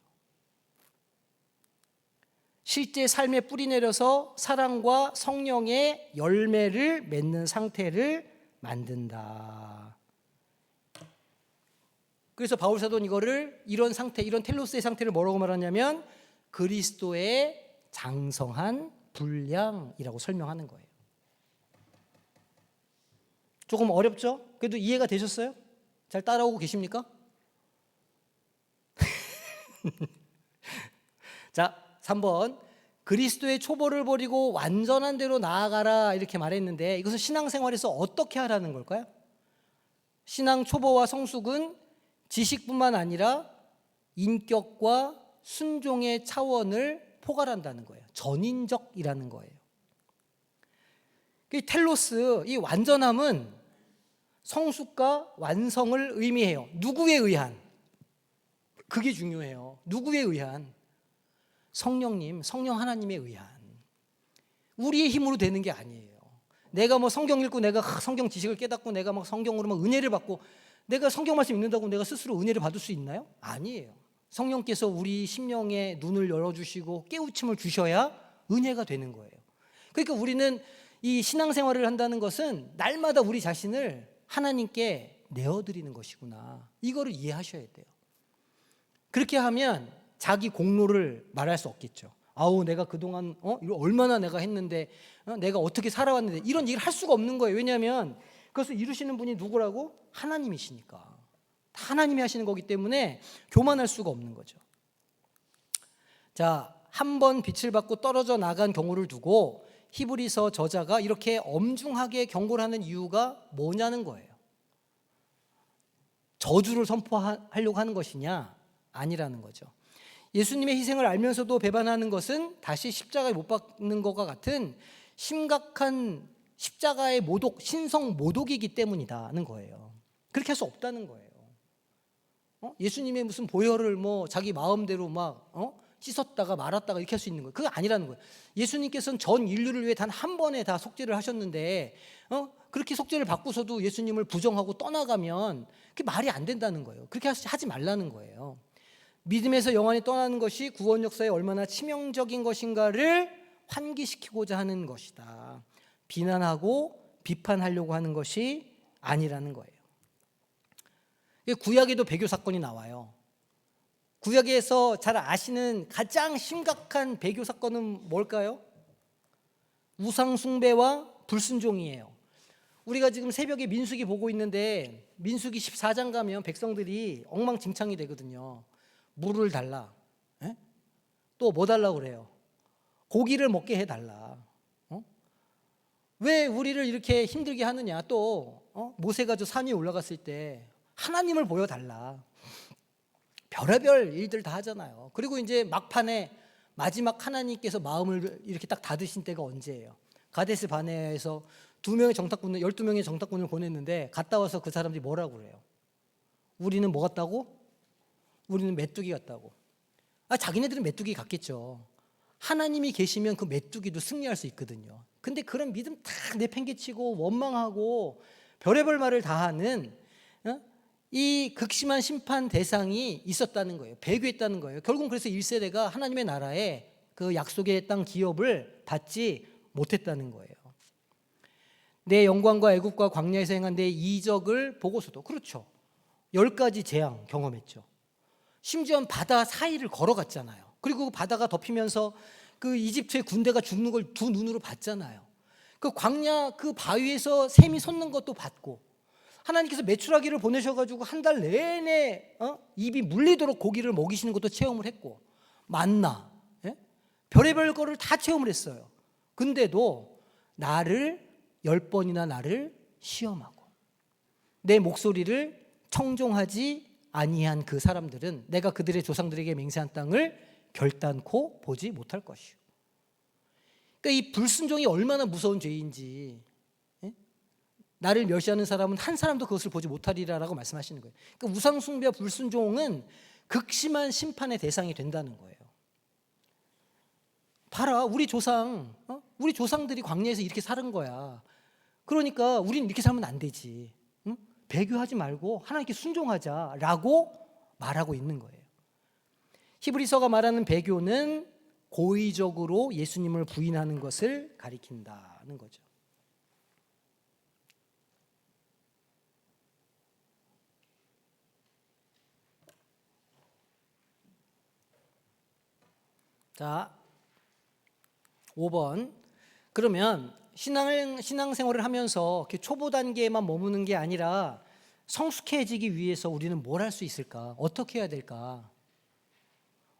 실제 삶에 뿌리 내려서 사랑과 성령의 열매를 맺는 상태를 만든다. 그래서 바울 사도는 이런 상태, 이런 텔로스의 상태를 뭐라고 말하냐면 그리스도의 장성한 분량이라고 설명하는 거예요. 조금 어렵죠? 그래도 이해가 되셨어요? 잘 따라오고 계십니까? 자, 3번. 그리스도의 초보를 버리고 완전한 대로 나아가라, 이렇게 말했는데 이것은 신앙생활에서 어떻게 하라는 걸까요? 신앙 초보와 성숙은 지식뿐만 아니라 인격과 순종의 차원을 포괄한다는 거예요. 전인적이라는 거예요. 텔로스, 이 완전함은 성숙과 완성을 의미해요. 누구에 의한? 그게 중요해요. 누구에 의한? 성령님, 성령 하나님에 의한. 우리의 힘으로 되는 게 아니에요. 내가 뭐 성경 읽고 내가 성경 지식을 깨닫고 내가 막 성경으로 막 은혜를 받고 내가 성경 말씀 읽는다고 내가 스스로 은혜를 받을 수 있나요? 아니에요. 성령께서 우리 심령의 눈을 열어주시고 깨우침을 주셔야 은혜가 되는 거예요. 그러니까 우리는 이 신앙생활을 한다는 것은 날마다 우리 자신을 하나님께 내어드리는 것이구나, 이거를 이해하셔야 돼요. 그렇게 하면 자기 공로를 말할 수 없겠죠. 내가 그동안 이거 얼마나 내가 했는데, 내가 어떻게 살아왔는데, 이런 얘기를 할 수가 없는 거예요. 왜냐하면 그것을 이루시는 분이 누구라고? 하나님이시니까. 다 하나님이 하시는 거기 때문에 교만할 수가 없는 거죠. 자, 한 번 빛을 받고 떨어져 나간 경우를 두고 히브리서 저자가 이렇게 엄중하게 경고를 하는 이유가 뭐냐는 거예요. 저주를 선포하려고 하는 것이냐? 아니라는 거죠. 예수님의 희생을 알면서도 배반하는 것은 다시 십자가에 못 박는 것과 같은 심각한 십자가의 모독, 신성 모독이기 때문이다는 거예요. 그렇게 할 수 없다는 거예요. 예수님의 무슨 보혈을 뭐 자기 마음대로 막 씻었다가 말았다가 이렇게 할 수 있는 거예요. 그거 아니라는 거예요. 예수님께서는 전 인류를 위해 단 한 번에 다 속죄를 하셨는데 그렇게 속죄를 받고서도 예수님을 부정하고 떠나가면 그게 말이 안 된다는 거예요. 그렇게 하지 말라는 거예요. 믿음에서 영원히 떠나는 것이 구원 역사에 얼마나 치명적인 것인가를 환기시키고자 하는 것이다. 비난하고 비판하려고 하는 것이 아니라는 거예요. 구약에도 배교 사건이 나와요. 구약에서 잘 아시는 가장 심각한 배교 사건은 뭘까요? 우상 숭배와 불순종이에요. 우리가 지금 새벽에 민수기 보고 있는데 민수기 14장 가면 백성들이 엉망진창이 되거든요. 물을 달라. 예? 또 뭐 달라고 그래요? 고기를 먹게 해달라. 왜 우리를 이렇게 힘들게 하느냐? 또 모세가 저 산 위에 올라갔을 때 하나님을 보여달라. 별의별 일들 다 하잖아요. 그리고 이제 막판에 마지막 하나님께서 마음을 이렇게 딱 닫으신 때가 언제예요? 가데스 바네아에서 12명의 정탐꾼을 보냈는데 갔다 와서 그 사람들이 뭐라고 그래요? 우리는 뭐 같다고? 우리는 메뚜기 같다고. 자기네들은 메뚜기 같겠죠. 하나님이 계시면 그 메뚜기도 승리할 수 있거든요. 근데 그런 믿음 다 내팽개치고 원망하고 별의별 말을 다 하는 이 극심한 심판 대상이 있었다는 거예요. 배교했다는 거예요. 결국 그래서 1세대가 하나님의 나라에 그 약속의 땅 기업을 받지 못했다는 거예요. 내 영광과 애국과 광야에서 행한 내 이적을 보고서도 그렇죠. 10가지 재앙 경험했죠. 심지어 바다 사이를 걸어갔잖아요. 그리고 바다가 덮이면서 그 이집트의 군대가 죽는 걸 두 눈으로 봤잖아요. 그 광야 그 바위에서 샘이 솟는 것도 봤고, 하나님께서 메추라기를 보내셔가지고 한 달 내내 입이 물리도록 고기를 먹이시는 것도 체험을 했고, 만나, 별의별 거를 다 체험을 했어요. 근데도 나를 10번이나 나를 시험하고 내 목소리를 청종하지 아니한 그 사람들은 내가 그들의 조상들에게 맹세한 땅을 결단코 보지 못할 것이요. 그러니까 이 불순종이 얼마나 무서운 죄인지, 나를 멸시하는 사람은 한 사람도 그것을 보지 못하리라라고 말씀하시는 거예요. 그러니까 우상숭배와 불순종은 극심한 심판의 대상이 된다는 거예요. 봐라, 우리 조상들이 광야에서 이렇게 살은 거야. 그러니까 우리는 이렇게 살면 안 되지. 배교하지 말고 하나님께 순종하자라고 말하고 있는 거예요. 히브리서가 말하는 배교는 고의적으로 예수님을 부인하는 것을 가리킨다는 거죠. 자, 5번. 그러면 신앙생활을 하면서 초보 단계에만 머무는 게 아니라 성숙해지기 위해서 우리는 뭘 할 수 있을까? 어떻게 해야 될까?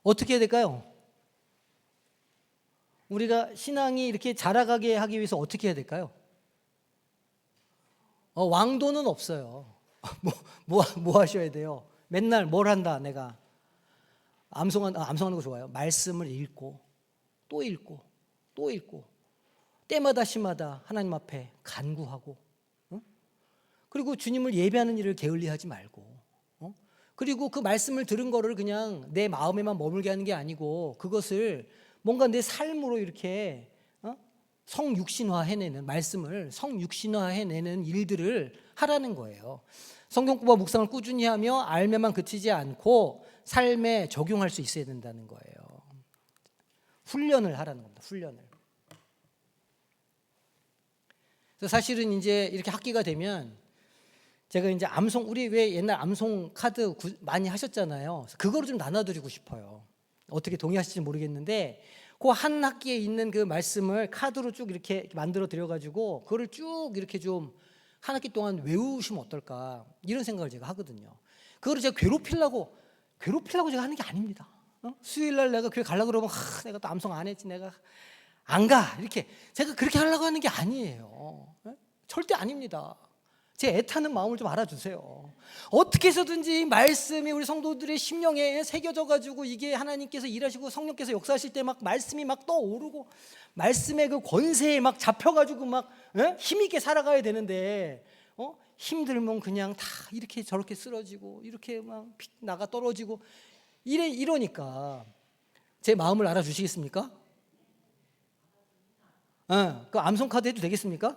어떻게 해야 될까요? 우리가 신앙이 이렇게 자라가게 하기 위해서 어떻게 해야 될까요? 왕도는 없어요. 뭐 하셔야 돼요? 맨날 뭘 한다 내가. 암송하는 거 좋아요. 말씀을 읽고 또 읽고 또 읽고 때마다 시마다 하나님 앞에 간구하고, 그리고 주님을 예배하는 일을 게을리하지 말고, 그리고 그 말씀을 들은 거를 그냥 내 마음에만 머물게 하는 게 아니고 그것을 뭔가 내 삶으로 이렇게 성육신화 해내는, 말씀을 성육신화 해내는 일들을 하라는 거예요. 성경공부와 묵상을 꾸준히 하며 알매만 그치지 않고 삶에 적용할 수 있어야 된다는 거예요. 훈련을 하라는 겁니다. 훈련을. 그래서 사실은 이제 이렇게 학기가 되면 제가 이제 우리 왜 옛날 암송 카드 많이 하셨잖아요. 그거를 좀 나눠드리고 싶어요. 어떻게 동의하실지 모르겠는데 그 한 학기에 있는 그 말씀을 카드로 쭉 이렇게 만들어 드려가지고 그거를 쭉 이렇게 좀 한 학기 동안 외우시면 어떨까, 이런 생각을 제가 하거든요. 그거를 제가 괴롭히려고 제가 하는 게 아닙니다. 수요일 날 내가 교회 가려고 그러면 내가 또 암송 안 했지, 내가 안 가, 이렇게 제가 그렇게 하려고 하는 게 아니에요. 절대 아닙니다. 제 애타는 마음을 좀 알아주세요. 어떻게 해서든지 말씀이 우리 성도들의 심령에 새겨져 가지고 이게 하나님께서 일하시고 성령께서 역사하실 때 막 말씀이 막 떠오르고 말씀의 그 권세에 막 잡혀가지고 막 힘있게 살아가야 되는데 힘들면 그냥 다 이렇게 저렇게 쓰러지고 이렇게 막 나가 떨어지고 이러니까 제 마음을 알아주시겠습니까? 그 암송 카드 해도 되겠습니까?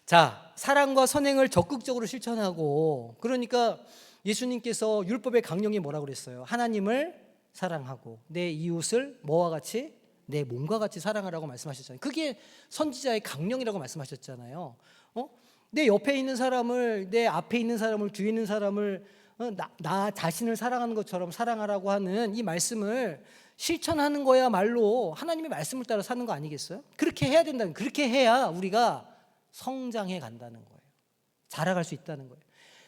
자, 사랑과 선행을 적극적으로 실천하고, 그러니까 예수님께서 율법의 강령이 뭐라고 그랬어요? 하나님을 사랑하고 내 이웃을 뭐와 같이? 내 몸과 같이 사랑하라고 말씀하셨잖아요. 그게 선지자의 강령이라고 말씀하셨잖아요. 내 옆에 있는 사람을, 내 앞에 있는 사람을, 뒤에 있는 사람을 나 자신을 사랑하는 것처럼 사랑하라고 하는 이 말씀을 실천하는 거야말로 하나님의 말씀을 따라 사는 거 아니겠어요? 그렇게 해야 된다는, 그렇게 해야 우리가 성장해 간다는 거예요. 자라갈 수 있다는 거예요.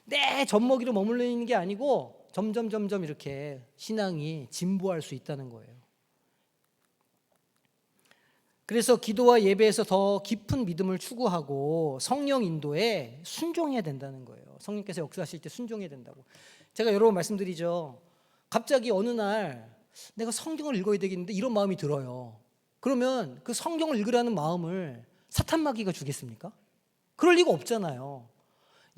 내 젖먹이로 머물러 있는 게 아니고 점점 이렇게 신앙이 진보할 수 있다는 거예요. 그래서 기도와 예배에서 더 깊은 믿음을 추구하고 성령 인도에 순종해야 된다는 거예요. 성령께서 역사하실 때 순종해야 된다고. 제가 여러 번 말씀드리죠. 갑자기 어느 날 내가 성경을 읽어야 되겠는데 이런 마음이 들어요. 그러면 그 성경을 읽으라는 마음을 사탄마귀가 주겠습니까? 그럴 리가 없잖아요.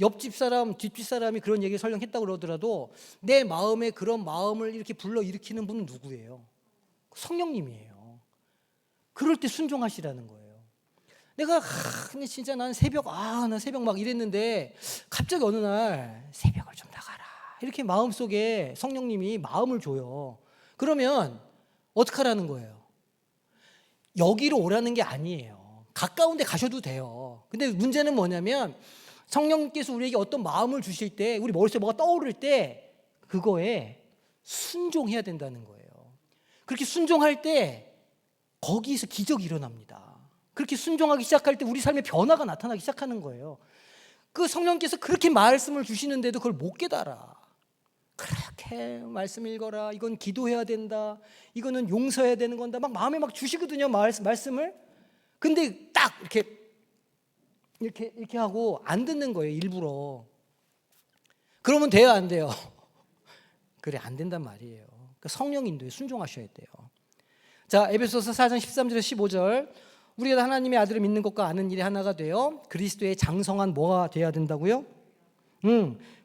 옆집 사람, 뒷집 사람이 그런 얘기를 설령 했다고 그러더라도 내 마음에 그런 마음을 이렇게 불러일으키는 분은 누구예요? 성령님이에요. 그럴 때 순종하시라는 거예요. 내가 근데 진짜 난 새벽 난 새벽 막 이랬는데 갑자기 어느 날 새벽을 좀 나가라 이렇게 마음속에 성령님이 마음을 줘요. 그러면 어떡하라는 거예요? 여기로 오라는 게 아니에요. 가까운 데 가셔도 돼요. 근데 문제는 뭐냐면 성령께서 우리에게 어떤 마음을 주실 때 우리 머릿속에 뭐가 떠오를 때 그거에 순종해야 된다는 거예요. 그렇게 순종할 때 거기서 기적이 일어납니다. 그렇게 순종하기 시작할 때 우리 삶에 변화가 나타나기 시작하는 거예요. 그 성령께서 그렇게 말씀을 주시는데도 그걸 못 깨달아. 그렇게 말씀 읽어라. 이건 기도해야 된다. 이거는 용서해야 되는 건다. 막 마음에 막 주시거든요. 말씀을. 근데 딱 이렇게 하고 안 듣는 거예요. 일부러. 그러면 돼요, 안 돼요? 그래, 안 된단 말이에요. 그러니까 성령 인도에 순종하셔야 돼요. 자, 에베소서 4장 13절에서 15절. 우리가 하나님의 아들을 믿는 것과 아는 일이 하나가 되어 그리스도의 장성한 뭐가 돼야 된다고요?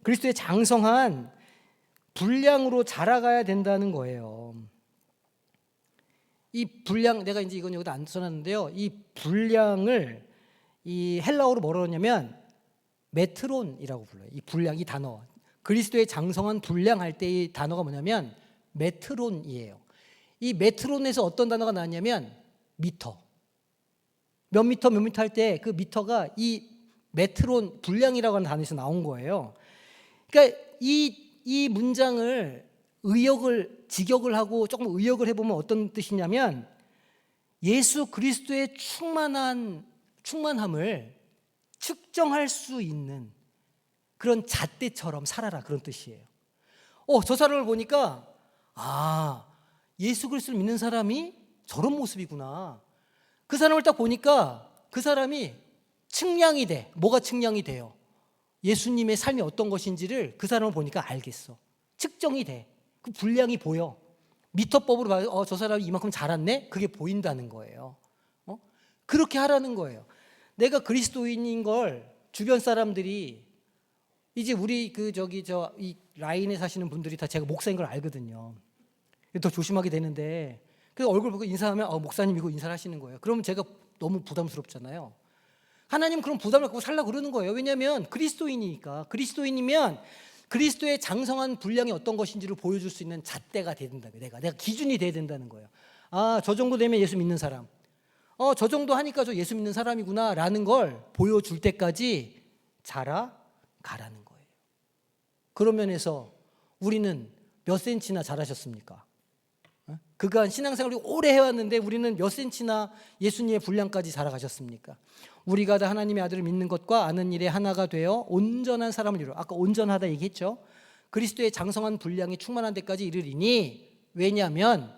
그리스도의 장성한 분량으로 자라가야 된다는 거예요. 이 분량, 내가 이제 이건 여기다 안 써놨는데요. 이 분량을 이 헬라어로 뭐라고 하냐면 메트론이라고 불러요. 이 분량, 이 단어. 그리스도의 장성한 분량할 때 이 단어가 뭐냐면 메트론이에요. 이 메트론에서 어떤 단어가 나왔냐면 미터. 몇 미터 할 때 그 미터가 이 메트론 분량이라고 하는 단어에서 나온 거예요. 그러니까 이 문장을 직역을 하고 조금 의역을 해보면 어떤 뜻이냐면 예수 그리스도의 충만함을 측정할 수 있는 그런 잣대처럼 살아라, 그런 뜻이에요. 저 사람을 보니까 예수 그리스도를 믿는 사람이 저런 모습이구나. 그 사람을 딱 보니까 그 사람이 측량이 돼. 뭐가 측량이 돼요? 예수님의 삶이 어떤 것인지를 그 사람을 보니까 알겠어. 측정이 돼. 그 분량이 보여. 미터법으로 봐서 저 사람이 이만큼 자랐네? 그게 보인다는 거예요. 그렇게 하라는 거예요. 내가 그리스도인인 걸 주변 사람들이 이제 우리 이 라인에 사시는 분들이 다 제가 목사인 걸 알거든요. 더 조심하게 되는데 그래서 얼굴 보고 인사하면 목사님이고 인사를 하시는 거예요. 그러면 제가 너무 부담스럽잖아요. 하나님 그런 부담을 갖고 살라고 그러는 거예요. 왜냐하면 그리스도인이니까. 그리스도인이면 그리스도의 장성한 분량이 어떤 것인지를 보여줄 수 있는 잣대가 돼야 된다고요. 내가 기준이 돼야 된다는 거예요. 저 정도 되면 예수 믿는 사람. 저 정도 하니까 저 예수 믿는 사람이구나 라는 걸 보여줄 때까지 자라가라는 거예요. 그런 면에서 우리는 몇 센치나 자라셨습니까? 그간 신앙생활을 오래 해왔는데 우리는 몇 센치나 예수님의 분량까지 자라가셨습니까? 우리가 다 하나님의 아들을 믿는 것과 아는 일에 하나가 되어 온전한 사람을 이루어. 아까 온전하다 얘기했죠. 그리스도의 장성한 분량이 충만한 데까지 이르리니, 왜냐하면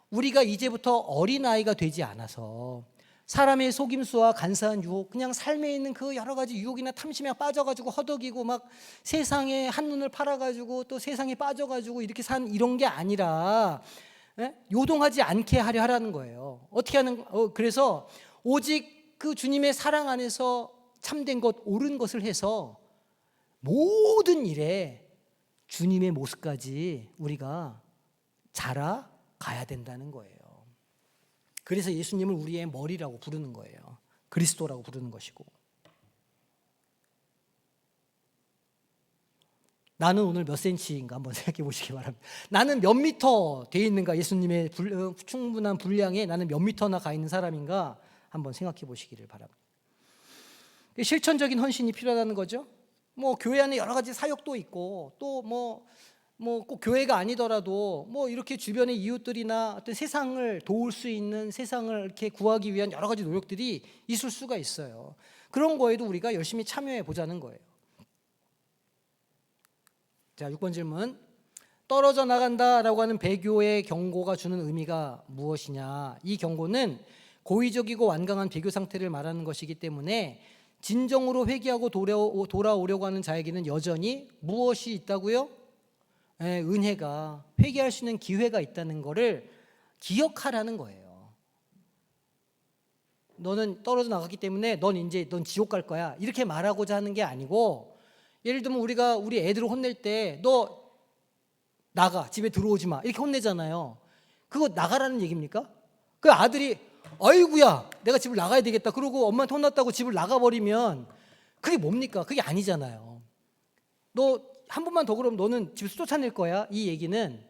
우리가 이제부터 어린아이가 되지 않아서 사람의 속임수와 간사한 유혹, 그냥 삶에 있는 그 여러 가지 유혹이나 탐심에 빠져가지고 허덕이고 막 세상에 한눈을 팔아가지고 또 세상에 빠져가지고 이렇게 산 이런 게 아니라 요동하지 않게 하려 하라는 거예요. 어떻게 하는? 그래서 오직 그 주님의 사랑 안에서 참된 것, 옳은 것을 해서 모든 일에 주님의 모습까지 우리가 자라가야 된다는 거예요. 그래서 예수님을 우리의 머리라고 부르는 거예요. 그리스도라고 부르는 것이고. 나는 오늘 몇 센치인가 한번 생각해 보시기 바랍니다. 나는 몇 미터 돼 있는가? 예수님의 충분한 분량에 나는 몇 미터나 가 있는 사람인가? 한번 생각해 보시기를 바랍니다. 실천적인 헌신이 필요하다는 거죠. 교회 안에 여러 가지 사역도 있고 또 꼭 교회가 아니더라도 이렇게 주변의 이웃들이나 어떤 세상을 도울 수 있는, 세상을 이렇게 구하기 위한 여러 가지 노력들이 있을 수가 있어요. 그런 거에도 우리가 열심히 참여해 보자는 거예요. 자, 6번 질문. 떨어져 나간다라고 하는 배교의 경고가 주는 의미가 무엇이냐? 이 경고는 고의적이고 완강한 배교 상태를 말하는 것이기 때문에 진정으로 회개하고 돌아오려고 하는 자에게는 여전히 무엇이 있다고요? 은혜가, 회개할 수 있는 기회가 있다는 것을 기억하라는 거예요. 너는 떨어져 나갔기 때문에 넌 지옥 갈 거야, 이렇게 말하고자 하는 게 아니고, 예를 들면 우리가 우리 애들을 혼낼 때 너 나가, 집에 들어오지 마, 이렇게 혼내잖아요. 그거 나가라는 얘기입니까? 그 아들이 아이고야 내가 집을 나가야 되겠다 그러고 엄마한테 혼났다고 집을 나가버리면 그게 뭡니까? 그게 아니잖아요. 너 한 번만 더 그러면 너는 집에서 쫓아낼 거야, 이 얘기는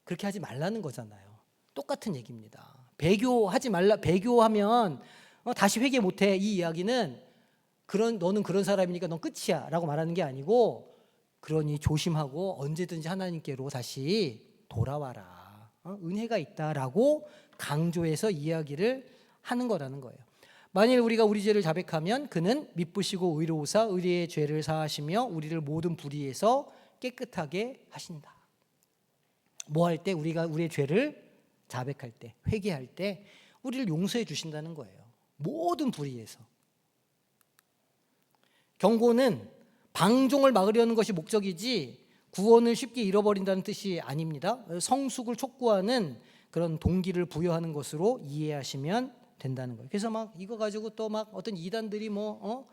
그렇게 하지 말라는 거잖아요. 똑같은 얘기입니다. 배교하지 말라, 배교하면 다시 회개 못해, 이 이야기는 너는 그런 사람이니까 넌 끝이야 라고 말하는 게 아니고, 그러니 조심하고 언제든지 하나님께로 다시 돌아와라, 은혜가 있다라고 강조해서 이야기를 하는 거라는 거예요. 만일 우리가 우리 죄를 자백하면 그는 미쁘시고 의로우사 우리의 죄를 사하시며 우리를 모든 불의에서 깨끗하게 하신다. 뭐 할 때? 우리가 우리의 죄를 자백할 때, 회개할 때 우리를 용서해 주신다는 거예요. 모든 불의에서. 경고는 방종을 막으려는 것이 목적이지 구원을 쉽게 잃어버린다는 뜻이 아닙니다. 성숙을 촉구하는 그런 동기를 부여하는 것으로 이해하시면 된다는 거예요. 그래서 막 이거 가지고 또 막 어떤 이단들이 뭐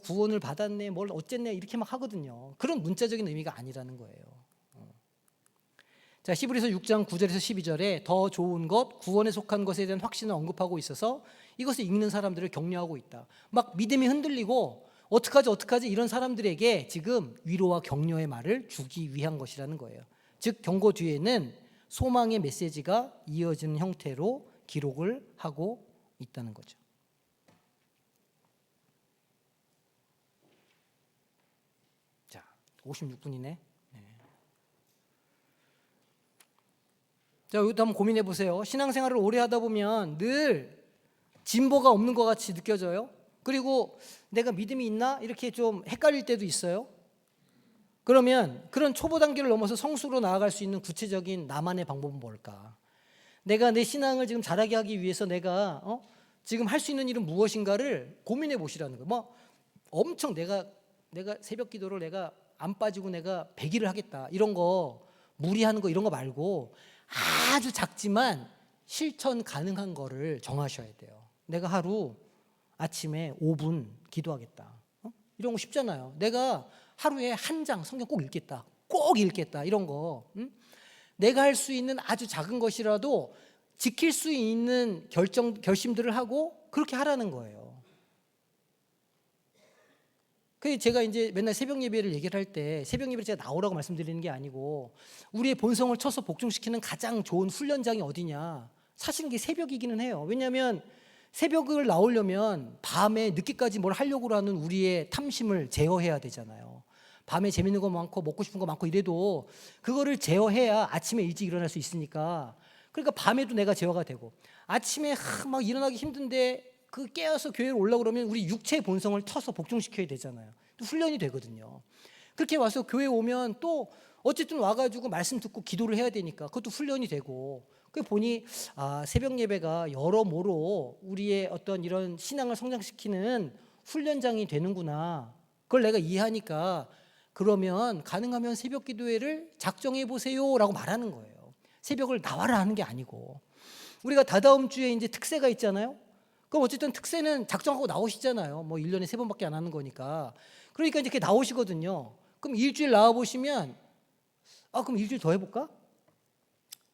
구원을 받았네, 뭘 어쨌네, 이렇게 막 하거든요. 그런 문자적인 의미가 아니라는 거예요. 자, 히브리서 6장 9절에서 12절에 더 좋은 것, 구원에 속한 것에 대한 확신을 언급하고 있어서 이것을 읽는 사람들을 격려하고 있다. 막 믿음이 흔들리고 어떡하지 이런 사람들에게 지금 위로와 격려의 말을 주기 위한 것이라는 거예요. 즉 경고 뒤에는 소망의 메시지가 이어지는 형태로 기록을 하고 있다는 거죠. 자, 56분이네. 자, 이것도 한번 고민해 보세요. 신앙생활을 오래 하다 보면 늘 진보가 없는 것 같이 느껴져요. 그리고 내가 믿음이 있나? 이렇게 좀 헷갈릴 때도 있어요. 그러면 그런 초보 단계를 넘어서 성수로 나아갈 수 있는 구체적인 나만의 방법은 뭘까? 내가 내 신앙을 지금 잘하게 하기 위해서 내가 지금 할 수 있는 일은 무엇인가를 고민해 보시라는 거예요. 뭐 엄청 내가 새벽 기도를 내가 안 빠지고 내가 100일을 하겠다, 이런 거 무리하는 거, 이런 거 말고 아주 작지만 실천 가능한 거를 정하셔야 돼요. 내가 하루 아침에 5분 기도하겠다, 이런 거 쉽잖아요. 내가 하루에 한 장 성경 꼭 읽겠다, 이런 거. 내가 할 수 있는 아주 작은 것이라도 지킬 수 있는 결심들을 하고 그렇게 하라는 거예요. 그래서 제가 이제 맨날 새벽 예배를 얘기를 할 때 새벽 예배를 제가 나오라고 말씀드리는 게 아니고, 우리의 본성을 쳐서 복종시키는 가장 좋은 훈련장이 어디냐? 사실은 이게 새벽이기는 해요. 왜냐하면 새벽을 나오려면 밤에 늦게까지 뭘 하려고 하는 우리의 탐심을 제어해야 되잖아요. 밤에 재밌는 거 많고 먹고 싶은 거 많고 이래도 그거를 제어해야 아침에 일찍 일어날 수 있으니까, 그러니까 밤에도 내가 제어가 되고, 아침에 막 일어나기 힘든데 그 깨어서 교회로 올라오고 그러면 우리 육체의 본성을 터서 복종시켜야 되잖아요. 또 훈련이 되거든요. 그렇게 와서 교회 오면 또 어쨌든 와가지고 말씀 듣고 기도를 해야 되니까 그것도 훈련이 되고, 그 보니 새벽 예배가 여러모로 우리의 어떤 이런 신앙을 성장시키는 훈련장이 되는구나, 그걸 내가 이해하니까 그러면 가능하면 새벽 기도회를 작정해 보세요라고 말하는 거예요. 새벽을 나와라 하는 게 아니고. 우리가 다다음 주에 이제 특세가 있잖아요. 그럼 어쨌든 특세는 작정하고 나오시잖아요. 뭐 1년에 3번밖에 안 하는 거니까. 그러니까 이렇게 나오시거든요. 그럼 일주일 나와 보시면 그럼 일주일 더 해볼까?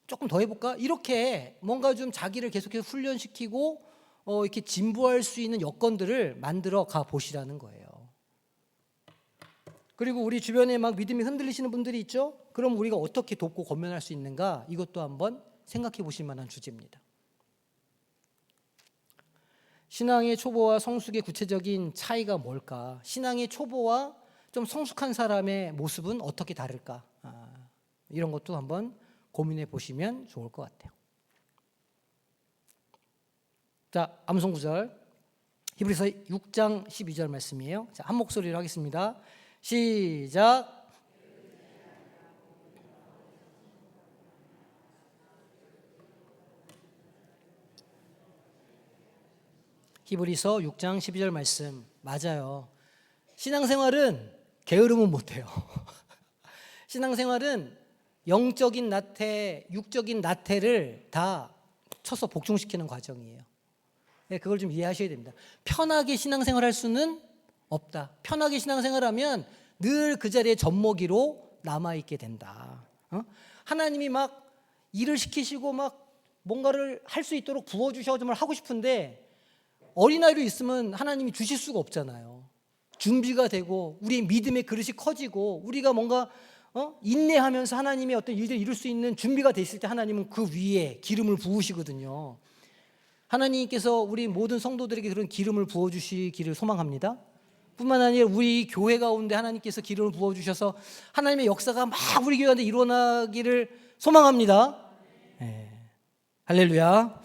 조금 더 해볼까? 이렇게 뭔가 좀 자기를 계속해서 훈련시키고 이렇게 진보할 수 있는 여건들을 만들어 가 보시라는 거예요. 그리고 우리 주변에 막 믿음이 흔들리시는 분들이 있죠? 그럼 우리가 어떻게 돕고 권면할 수 있는가? 이것도 한번 생각해 보실 만한 주제입니다. 신앙의 초보와 성숙의 구체적인 차이가 뭘까? 신앙의 초보와 좀 성숙한 사람의 모습은 어떻게 다를까? 이런 것도 한번 고민해 보시면 좋을 것 같아요. 자, 암송 구절 히브리서 6장 12절 말씀이에요. 자, 한 목소리로 하겠습니다. 시작. 히브리서 6장 12절 말씀 맞아요. 신앙생활은 게으르면 못해요. 신앙생활은 영적인 나태, 육적인 나태를 다 쳐서 복종시키는 과정이에요. 네, 그걸 좀 이해하셔야 됩니다. 편하게 신앙생활할 수는 없다. 편하게 신앙생활하면 늘 그 자리에 젖먹이로 남아있게 된다. 하나님이 막 일을 시키시고 막 뭔가를 할 수 있도록 부어주셔서 정말 하고 싶은데 어린아이로 있으면 하나님이 주실 수가 없잖아요. 준비가 되고 우리의 믿음의 그릇이 커지고 우리가 뭔가 인내하면서 하나님의 어떤 일을 이룰 수 있는 준비가 됐을 때 하나님은 그 위에 기름을 부으시거든요. 하나님께서 우리 모든 성도들에게 그런 기름을 부어주시기를 소망합니다. 뿐만 아니라 우리 교회 가운데 하나님께서 기름을 부어주셔서 하나님의 역사가 막 우리 교회 가운데 일어나기를 소망합니다. 네. 할렐루야.